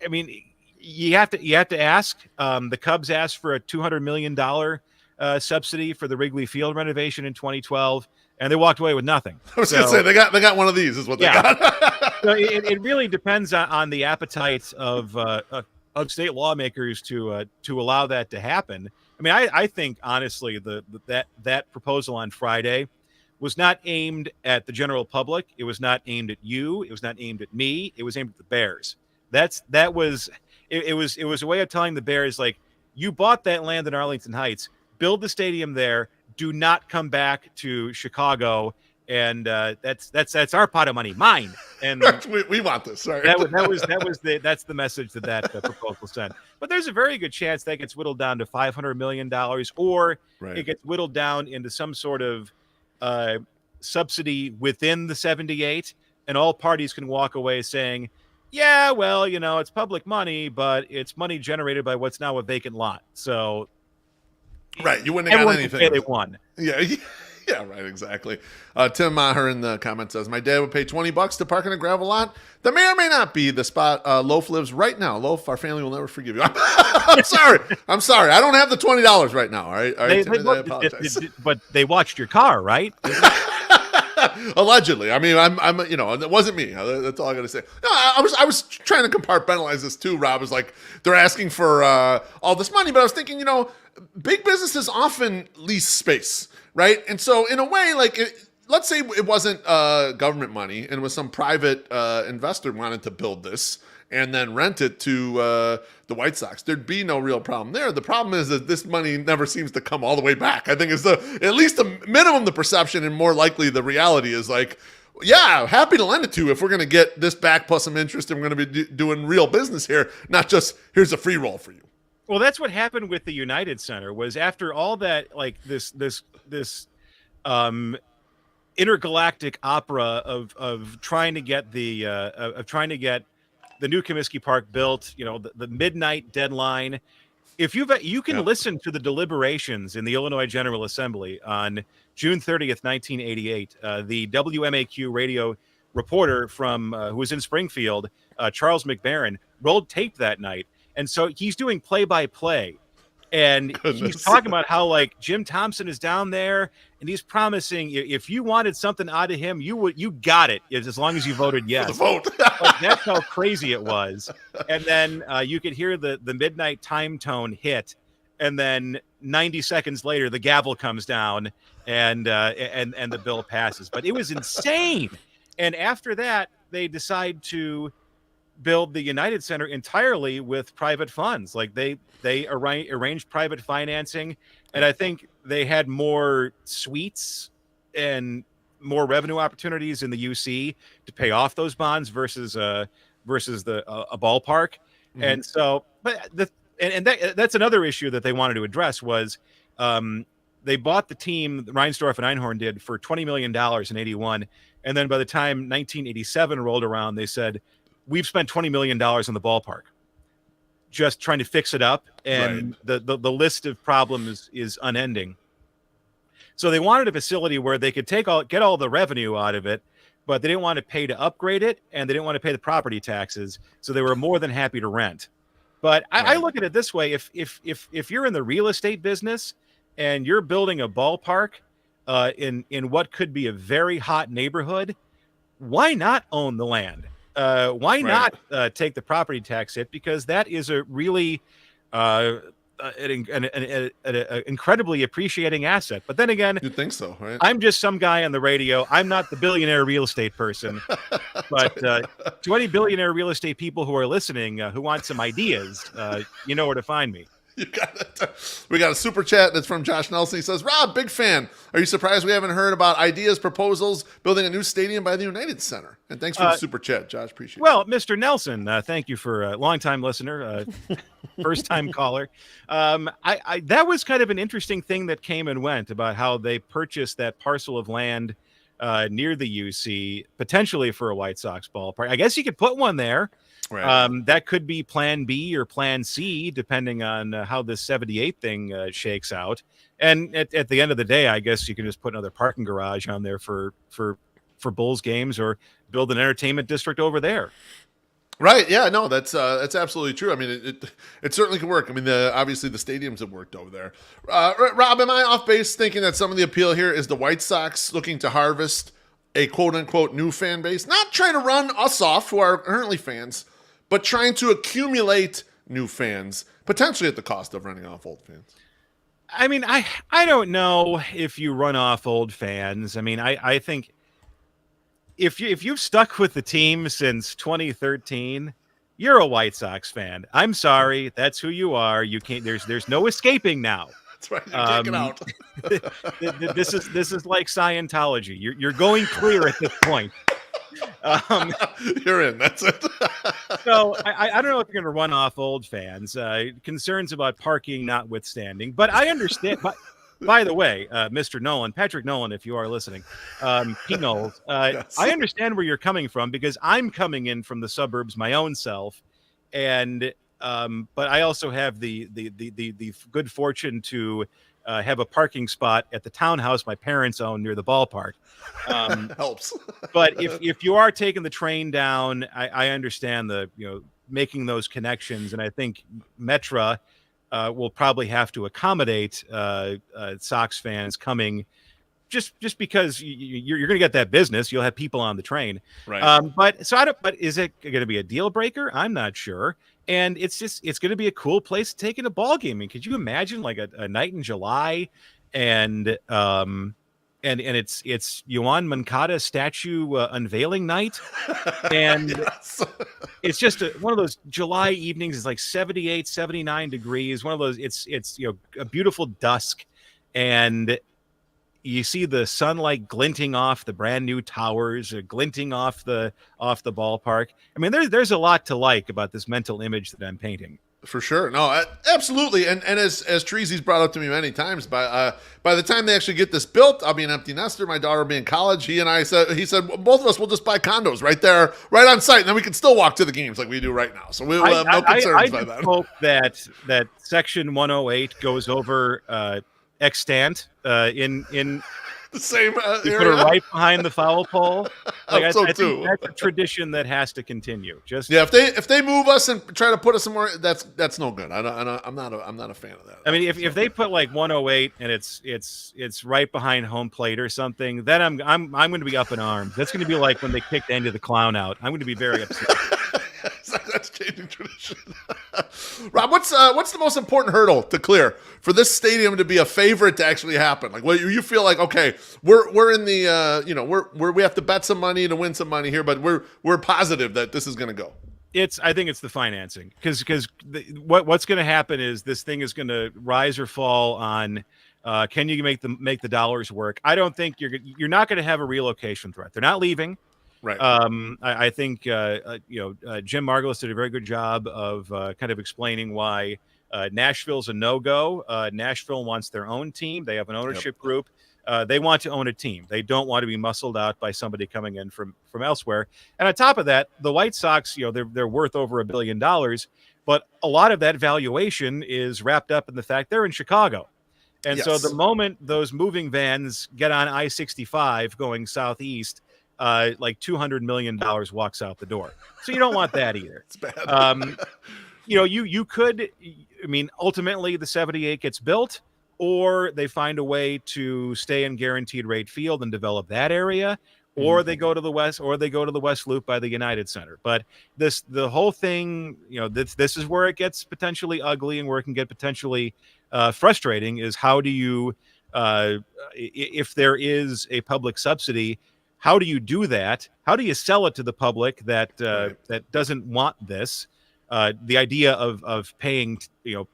I mean, you have to ask. The Cubs asked for a $200 million subsidy for the Wrigley Field renovation in 2012, and they walked away with nothing. I was going to say they got one of these, is what they got. So it really depends on the appetite of state lawmakers to allow that to happen. I mean, I think honestly that proposal on Friday was not aimed at the general public. It was not aimed at you. It was not aimed at me. It was aimed at the Bears. It was a way of telling the Bears, like, you bought that land in Arlington Heights, build the stadium there. Do not come back to Chicago, and that's our pot of money, mine. And we want this. Sorry. That's the message that proposal sent. But there's a very good chance that gets whittled down to $500 million, or it gets whittled down into some sort of subsidy within the 78, and all parties can walk away saying, yeah, well, it's public money, but it's money generated by what's now a vacant lot. So you wouldn't have got anything. They won. Yeah, right, exactly. Tim Maher in the comments says, my dad would pay $20 to park in a gravel lot. That may or may not be the spot Loaf lives right now. Loaf, our family will never forgive you. I'm sorry. I don't have the $20 right now. All right, Tim, I apologize. But they watched your car, right? Allegedly. I mean, I'm it wasn't me. That's all I got to say. No, I was trying to compartmentalize this too, Rob. Is like, they're asking for all this money, but I was thinking, big businesses often lease space, right? And so in a way, like, let's say it wasn't government money and it was some private investor wanted to build this and then rent it to the White Sox. There'd be no real problem there. The problem is that this money never seems to come all the way back. I think it's at least the minimum the perception, and more likely the reality is like, yeah, happy to lend it to you if we're going to get this back plus some interest, and we're going to be doing real business here, not just here's a free roll for you. Well, that's what happened with the United Center. Was after all that, like this intergalactic opera of trying to get the new Comiskey Park built, the midnight deadline. If you can listen to the deliberations in the Illinois General Assembly on June 30th, 1988, the WMAQ radio reporter from who was in Springfield, Charles McBaron, rolled tape that night. And so he's doing play-by-play, and he's talking about how, like, Jim Thompson is down there, and he's promising if you wanted something out of him, you got it as long as you voted yes. For the vote. Like, that's how crazy it was. And then you could hear the midnight time tone hit, and then 90 seconds later, the gavel comes down, and the bill passes. But it was insane. And after that, they decide to build the United Center entirely with private funds. Like they arranged private financing, and I think they had more suites and more revenue opportunities in the UC to pay off those bonds versus a ballpark. Mm-hmm. And so, but that's another issue that they wanted to address was they bought the team, Reinsdorf and Einhorn did, for $20 million in 81. And then by the time 1987 rolled around, they said, we've spent $20 million on the ballpark, just trying to fix it up. And the list of problems is unending. So they wanted a facility where they could get all the revenue out of it, but they didn't want to pay to upgrade it, and they didn't want to pay the property taxes. So they were more than happy to rent. But I look at it this way: if you're in the real estate business and you're building a ballpark in what could be a very hot neighborhood, why not own the land? why Right. not take the property tax hit? Because that is a really an incredibly appreciating asset. But then again, You'd think so, right? I'm just some guy on the radio. I'm not the billionaire real estate person. But to any billionaire real estate people who are listening, who want some ideas, you know where to find me. You got it. We got a super chat that's from Josh Nelson. He says, Rob, big fan. Are you surprised we haven't heard about ideas, proposals, building a new stadium by the United Center? And thanks for the super chat, Josh. Appreciate it. Well, Mr. Nelson, thank you for a longtime listener, first-time caller. That was kind of an interesting thing that came and went about how they purchased that parcel of land near the UC, potentially for a White Sox ballpark. I guess you could put one there. Right. That could be plan B or plan C, depending on how this 78 thing shakes out. And at the end of the day, I guess you can just put another parking garage on there for Bulls games, or build an entertainment district over there. Right. Yeah. No, that's absolutely true. I mean, it certainly can work. I mean, obviously the stadiums have worked over there. Rob, am I off base thinking that some of the appeal here is the White Sox looking to harvest a quote unquote new fan base, not trying to run us off who are currently fans, but trying to accumulate new fans, potentially at the cost of running off old fans? I mean, I don't know if you run off old fans. I mean, I think if you've stuck with the team since 2013, you're a White Sox fan. I'm sorry, that's who you are. You can't. There's no escaping now. That's right. You can't get out. This is like Scientology. You're going clear at this point. You're in. That's it. So I don't know if you're going to run off old fans. Concerns about parking notwithstanding, but I understand. By the way, Mr. Nolan, Patrick Nolan, if you are listening, P. Knowles, Yes. I understand where you're coming from, because I'm coming in from the suburbs my own self, and but I also have the good fortune to have a parking spot at the townhouse my parents own near the ballpark. Helps. But if you are taking the train down, I understand making those connections, and I think Metra will probably have to accommodate Sox fans coming, just because you're going to get that business. You'll have people on the train, Right. But is it going to be a deal breaker? I'm not sure. And it's going to be a cool place to take in a ball game. I mean, could you imagine like a night in July, and it's Yoan Moncada statue unveiling night, and Yes. it's just one of those July evenings. It's like 78, 79 degrees. One of those. It's a beautiful dusk, and you see the sunlight glinting off the brand new towers, glinting off the ballpark. I mean, there's a lot to like about this mental image that I'm painting. For sure. No, absolutely. And as Treasy's brought up to me many times, by the time they actually get this built, I'll be an empty nester. My daughter will be in college. He said, both of us will just buy condos right there, right on site. And then we can still walk to the games like we do right now. So we'll have no concerns by that. I hope that Section 108 goes over extant in The same you put area. her right behind the foul pole. I I too. think that's a tradition that has to continue. Just Yeah, if they move us and try to put us somewhere, that's no good. I'm not a fan of that. I mean, if they put like 108 and it's right behind home plate or something, then I'm going to be up in arms. That's going to be like when they kicked Andy the Clown out. I'm going to be very upset. That's changing tradition. Rob, what's the most important hurdle to clear for this stadium to be a favorite to actually happen? Like, what you feel like? Okay, we're in the we have to bet some money to win some money here, but we're positive that this is going to go. I think it's the financing, because what's going to happen is this thing is going to rise or fall on can you make the dollars work? I don't think you're not going to have a relocation threat. They're not leaving. Right. I think Jim Margulis did a very good job of kind of explaining why Nashville's a no-go. Nashville wants their own team. They have an ownership group. They want to own a team. They don't want to be muscled out by somebody coming in from elsewhere. And on top of that, the White Sox, they're worth over $1 billion, but a lot of that valuation is wrapped up in the fact they're in Chicago. And so the moment those moving vans get on I-65 going southeast, like $200 million walks out the door. So you don't want that either. It's bad. You could, I mean, ultimately the 78 gets built, or they find a way to stay in guaranteed rate field and develop that area, or they go to the west, or they go to the West Loop by the United Center. But the whole thing, this is where it gets potentially ugly and where it can get potentially frustrating. Is how do you, if there is a public subsidy, how do you do that? How do you sell it to the public that that doesn't want this? The idea of paying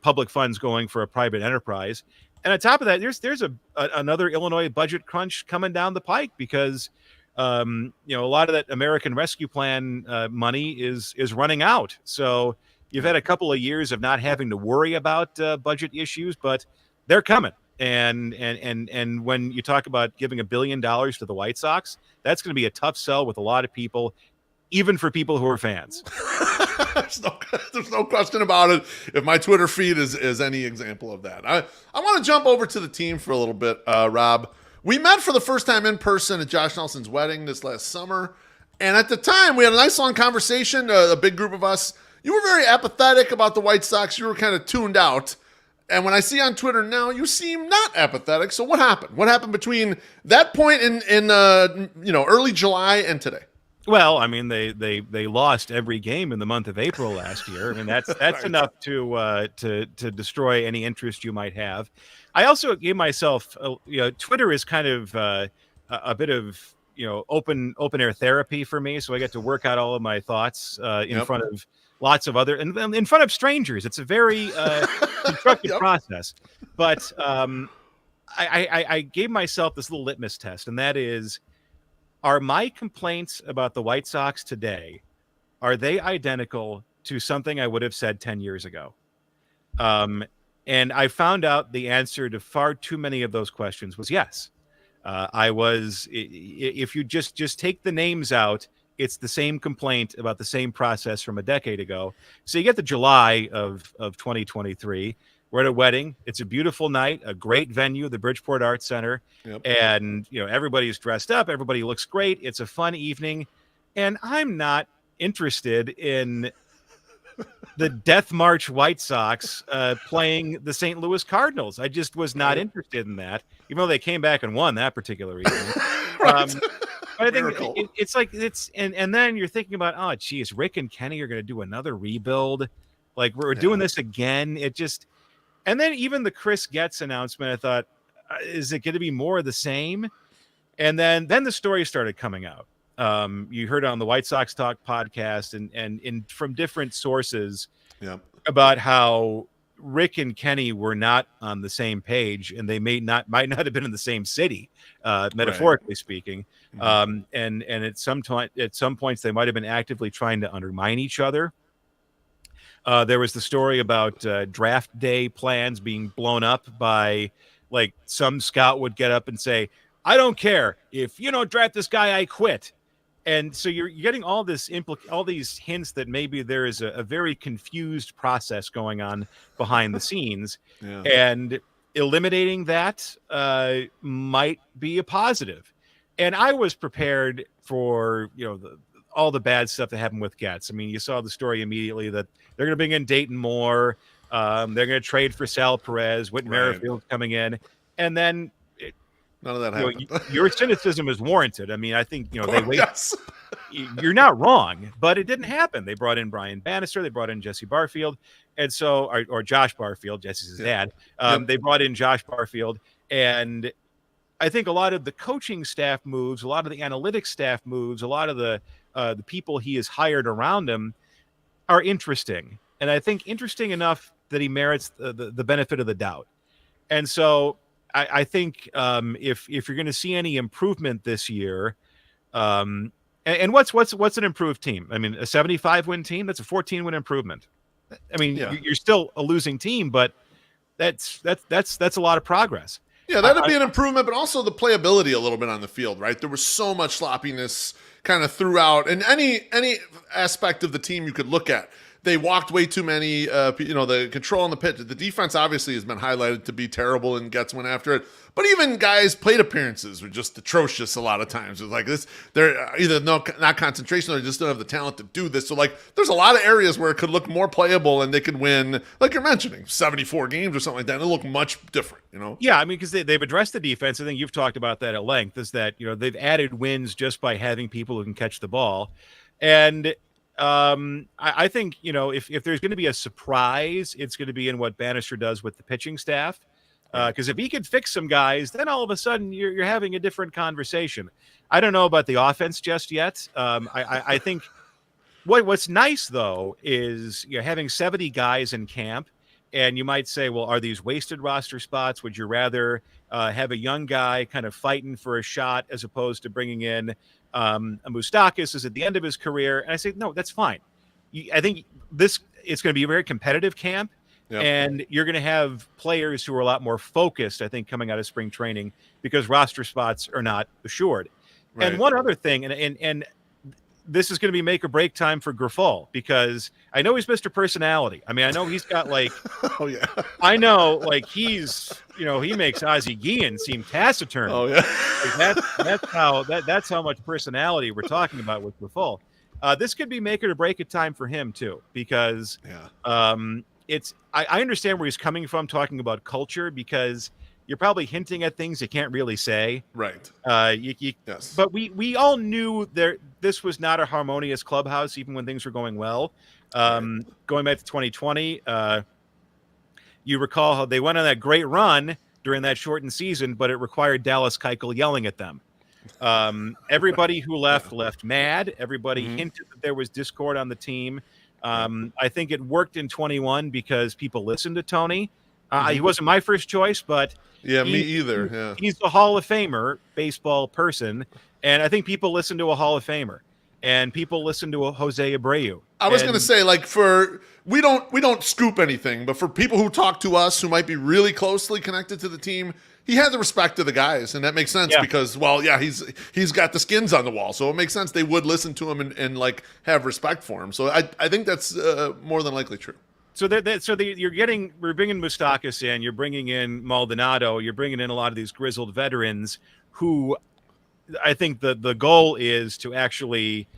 public funds going for a private enterprise. And on top of that, there's another Illinois budget crunch coming down the pike because a lot of that American Rescue Plan money is running out. So you've had a couple of years of not having to worry about budget issues, but they're coming. And when you talk about giving $1 billion to the White Sox, that's going to be a tough sell with a lot of people, even for people who are fans. There's no question about it. If my Twitter feed is any example of that. I want to jump over to the team for a little bit, Rob. We met for the first time in person at Josh Nelson's wedding this last summer. And at the time, we had a nice long conversation, a big group of us. You were very apathetic about the White Sox. You were kind of tuned out. And when I see on Twitter now, you seem not apathetic. So what happened? What happened between that point in early July and today? Well, I mean, they lost every game in the month of April last year. I mean, that's right. Enough to destroy any interest you might have. I also gave myself, Twitter is kind of a bit of open air therapy for me. So I get to work out all of my thoughts in front of lots of other and in front of strangers. It's a very constructive process. But I gave myself this little litmus test, and that is, are my complaints about the White Sox today, are they identical to something I would have said 10 years ago? And I found out the answer to far too many of those questions was yes. If you just take the names out, it's the same complaint about the same process from a decade ago. So you get the July of 2023. We're at a wedding. It's a beautiful night, a great venue, the Bridgeport Arts Center. Yep. And, everybody's dressed up. Everybody looks great. It's a fun evening. And I'm not interested in the Death March White Sox playing the St. Louis Cardinals. I just was not interested in that, even though they came back and won that particular evening. Right. But I think it's like and then you're thinking about, oh, geez, Rick and Kenny are going to do another rebuild. Like we're doing this again. And then even the Chris Getz announcement, I thought, is it going to be more of the same? And then the story started coming out. You heard it on the White Sox Talk podcast and from different sources about how Rick and Kenny were not on the same page, and they might not have been in the same city, metaphorically speaking. And at some points they might have been actively trying to undermine each other. There was the story about draft day plans being blown up by, like, some scout would get up and say, "I don't care if you don't draft this guy, I quit." And so you're getting all these hints that maybe there is a very confused process going on behind the scenes, and eliminating that might be a positive. And I was prepared for all the bad stuff that happened with Getz. I mean, you saw the story immediately that they're going to bring in Dayton Moore. They're going to trade for Sal Perez. Whit Merrifield's coming in, and then. None of that happened. Your cynicism is warranted. I mean, I think, they wait. Yes. You're not wrong, but it didn't happen. They brought in Brian Bannister. They brought in Jesse Barfield. And so, or Josh Barfield, Jesse's his dad. They brought in Josh Barfield. And I think a lot of the coaching staff moves, a lot of the analytics staff moves, a lot of the people he has hired around him are interesting. And I think interesting enough that he merits the benefit of the doubt. And so, I think if you're going to see any improvement this year, and what's an improved team? I mean, a 75-win team, that's a 14-win improvement. I mean, you're still a losing team, but that's a lot of progress. Yeah, that'd be an improvement, but also the playability a little bit on the field, right? There was so much sloppiness kind of throughout, and any aspect of the team you could look at. they walked way too many. The control on the pitch. The defense obviously has been highlighted to be terrible and gets went after it. But even guys' plate appearances were just atrocious a lot of times. It was like this, they're either not concentration or they just don't have the talent to do this. So like there's a lot of areas where it could look more playable and they could win, like you're mentioning, 74 games or something like that. And it'll look much different, Yeah, I mean, because they've addressed the defense. I think you've talked about that at length, is that, they've added wins just by having people who can catch the ball. And I think, if there's going to be a surprise, it's going to be in what Bannister does with the pitching staff. Because if he could fix some guys, then all of a sudden you're having a different conversation. I don't know about the offense just yet. I think what's nice, though, is having 70 guys in camp. And you might say, well, are these wasted roster spots? Would you rather have a young guy kind of fighting for a shot as opposed to bringing in a Moustakas is at the end of his career? And I say, no, that's fine. I think it's going to be a very competitive camp. Yep. And you're going to have players who are a lot more focused, I think, coming out of spring training because roster spots are not assured. Right. And one other thing, and this is going to be make or break time for Grifol, because I know he's Mr. Personality. I mean, I know he's got like, oh yeah, I know like he's, he makes Ozzie Guillen seem taciturn. Oh yeah, like that's how much personality we're talking about with Grifol. This could be make or break time for him too, because I understand where he's coming from talking about culture, because you're probably hinting at things you can't really say. Right. Yes. But we all knew this was not a harmonious clubhouse, even when things were going well. Going back to 2020, you recall how they went on that great run during that shortened season, but it required Dallas Keuchel yelling at them. Everybody who left mad. Everybody hinted that there was discord on the team. I think it worked in 21 because people listened to Tony. He wasn't my first choice, but me either. Yeah. He's a Hall of Famer baseball person, and I think people listen to a Hall of Famer, and people listen to a Jose Abreu. I was going to say, like, we don't scoop anything, but for people who talk to us who might be really closely connected to the team, he had the respect of the guys, and that makes sense because, he's got the skins on the wall, so it makes sense they would listen to him and like have respect for him. So I think that's more than likely true. So we're bringing Moustakas in, you're bringing in Maldonado, you're bringing in a lot of these grizzled veterans who I think the goal is to actually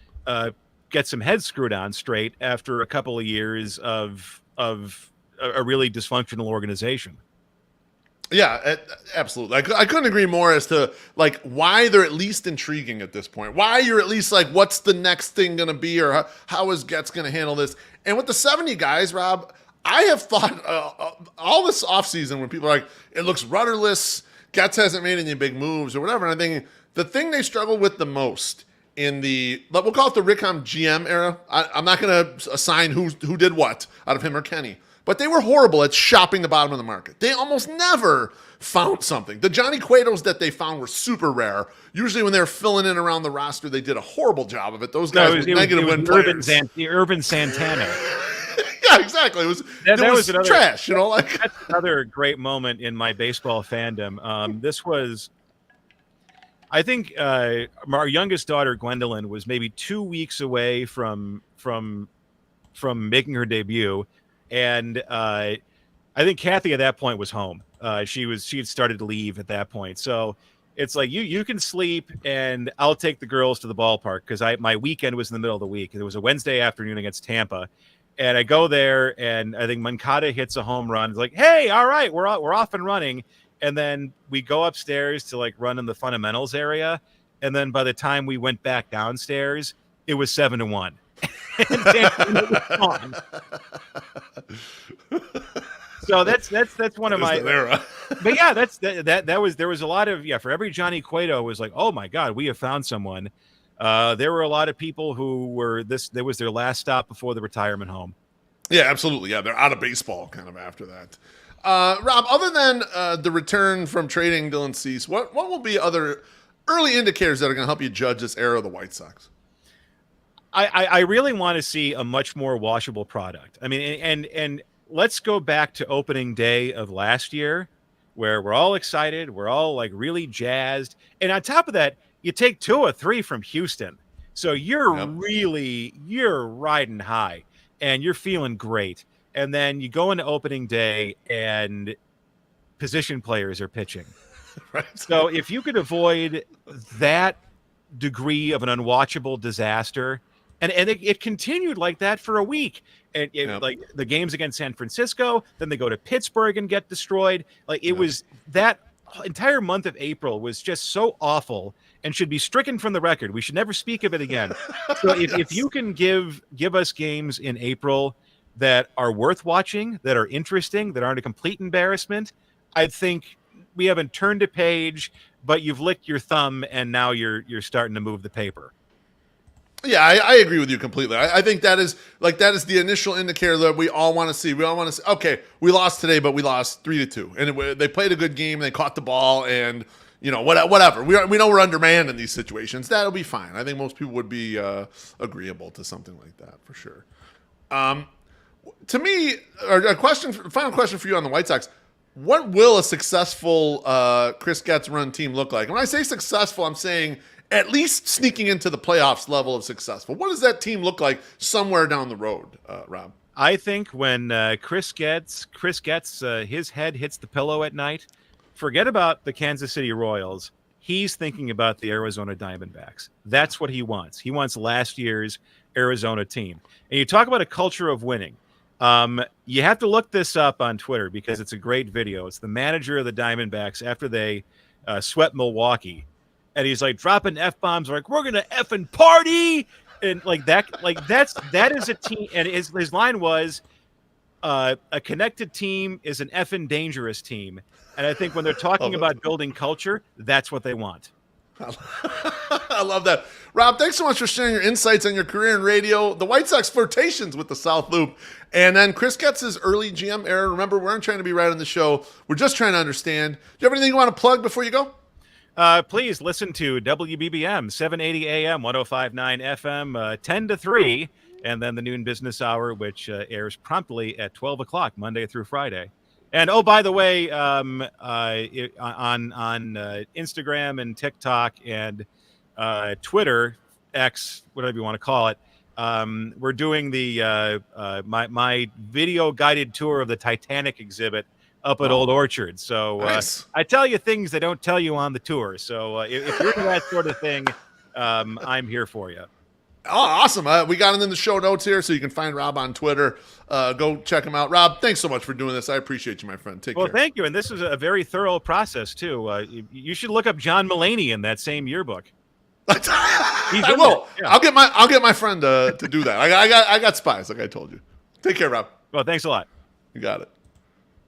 get some heads screwed on straight after a couple of years of a really dysfunctional organization. Yeah, absolutely. I couldn't agree more as to like why they're at least intriguing at this point. Why you're at least like, what's the next thing going to be, or how is Getz going to handle this? And with the 70 guys, Rob, I have thought all this offseason when people are like, it looks rudderless, Getz hasn't made any big moves or whatever. And I think the thing they struggled with the most in we'll call it the Rickham GM era. I'm not going to assign who did what out of him or Kenny. But they were horrible at shopping the bottom of the market. They almost never found something. The Johnny Cuetos that they found were super rare. Usually when they were filling in around the roster, they did a horrible job of it. Those guys were negative win players. Urban Santana. Yeah, exactly. It was another, trash, That's another great moment in my baseball fandom. This was, I think, our youngest daughter, Gwendolyn, was maybe 2 weeks away from making her debut. And I think Kathy at that point was home. She had started to leave at that point. So it's like you can sleep, and I'll take the girls to the ballpark because my weekend was in the middle of the week. It was a Wednesday afternoon against Tampa, and I go there, and I think Moncada hits a home run. It's like, hey, all right, we're off and running. And then we go upstairs to like run in the fundamentals area, and then by the time we went back downstairs, it was 7-1. So that's one of my era. But yeah, there was a lot of for every Johnny Cueto was like, oh my God, we have found someone. There were a lot of people who were there was their last stop before the retirement home. Yeah, absolutely. Yeah, they're out of baseball kind of after that. Rob, other than the return from trading Dylan Cease, what will be other early indicators that are going to help you judge this era of the White Sox? I really want to see a much more washable product. I mean, and let's go back to opening day of last year, where we're all excited, we're all like really jazzed, and on top of that, you take 2 or 3 from Houston, so you're riding high. and you're feeling great. And then you go into opening day and position players are pitching. Right. So if you could avoid that degree of an unwatchable disaster, and it continued like that for a week. And like the games against San Francisco, then they go to Pittsburgh and get destroyed. Like it was that entire month of April was just so awful and should be stricken from the record. We should never speak of it again. So if you can give us games in April that are worth watching, that are interesting, that aren't a complete embarrassment, I think we haven't turned a page, but you've licked your thumb and now you're starting to move the paper. Yeah, I agree with you completely. I think that is the initial indicator that we all want to see. We all want to say, okay, we lost today, but we lost 3-2, and they played a good game. They caught the ball, and whatever. We know we're undermanned in these situations. That'll be fine. I think most people would be agreeable to something like that for sure. To me, final question for you on the White Sox. What will a successful Chris Getz run team look like? And when I say successful, I'm saying at least sneaking into the playoffs level of successful. What does that team look like somewhere down the road, Rob? I think when Chris Getz his head hits the pillow at night, forget about the Kansas City Royals. He's thinking about the Arizona Diamondbacks. That's what he wants. He wants last year's Arizona team. And you talk about a culture of winning. You have to look this up on Twitter because it's a great video. It's the manager of the Diamondbacks after they swept Milwaukee. And he's like dropping F-bombs like, we're going to effing party. And that is a team. And his line was, a connected team is an effing dangerous team. And I think when they're talking about building culture, that's what they want. I love that. Rob, thanks so much for sharing your insights on your career in radio, the White Sox flirtations with the South Loop, and then Chris Getz's early GM era. Remember, we aren't trying to be right on the show. We're just trying to understand. Do you have anything you want to plug before you go? Please listen to WBBM, 780 AM, 105.9 FM, 10 to 3, and then the noon business hour, which airs promptly at 12 o'clock, Monday through Friday. And, oh, by the way, on Instagram and TikTok and Twitter, X, whatever you want to call it, we're doing the my video guided tour of the Titanic exhibit up at Old Orchard. So nice. I tell you things they don't tell you on the tour. So if you're into that sort of thing, I'm here for you. Oh, awesome. We got it in the show notes here, so you can find Rob on Twitter. Go check him out. Rob, thanks so much for doing this. I appreciate you, my friend. Take care. Well, thank you. And this is a very thorough process, too. You should look up John Mulaney in that same yearbook. I will. Yeah. I'll get my friend to do that. I got spies, like I told you. Take care, Rob. Well, thanks a lot. You got it.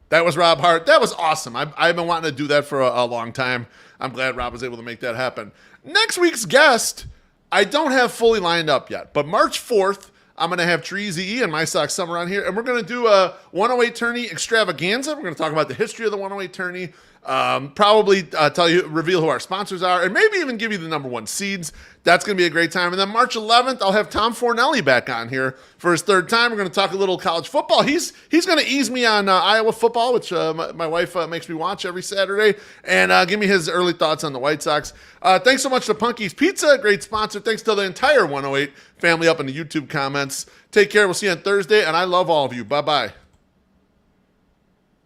That was Rob Hart. That was awesome. I've been wanting to do that for a long time. I'm glad Rob was able to make that happen. Next week's guest, I don't have fully lined up yet, but March 4th, I'm going to have Treasy E and My Sox Summer on here, and we're going to do a 108 tourney extravaganza. We're going to talk about the history of the 108 tourney, probably reveal who our sponsors are, and maybe even give you the number one seeds. That's going to be a great time. And then March 11th, I'll have Tom Fornelli back on here for his third time. We're going to talk a little college football. He's going to ease me on Iowa football, which my wife makes me watch every Saturday, and give me his early thoughts on the White Sox. Thanks so much to Punky's Pizza, great sponsor. Thanks to the entire 108 family up in the YouTube comments. Take care. We'll see you on Thursday, and I love all of you. Bye-bye.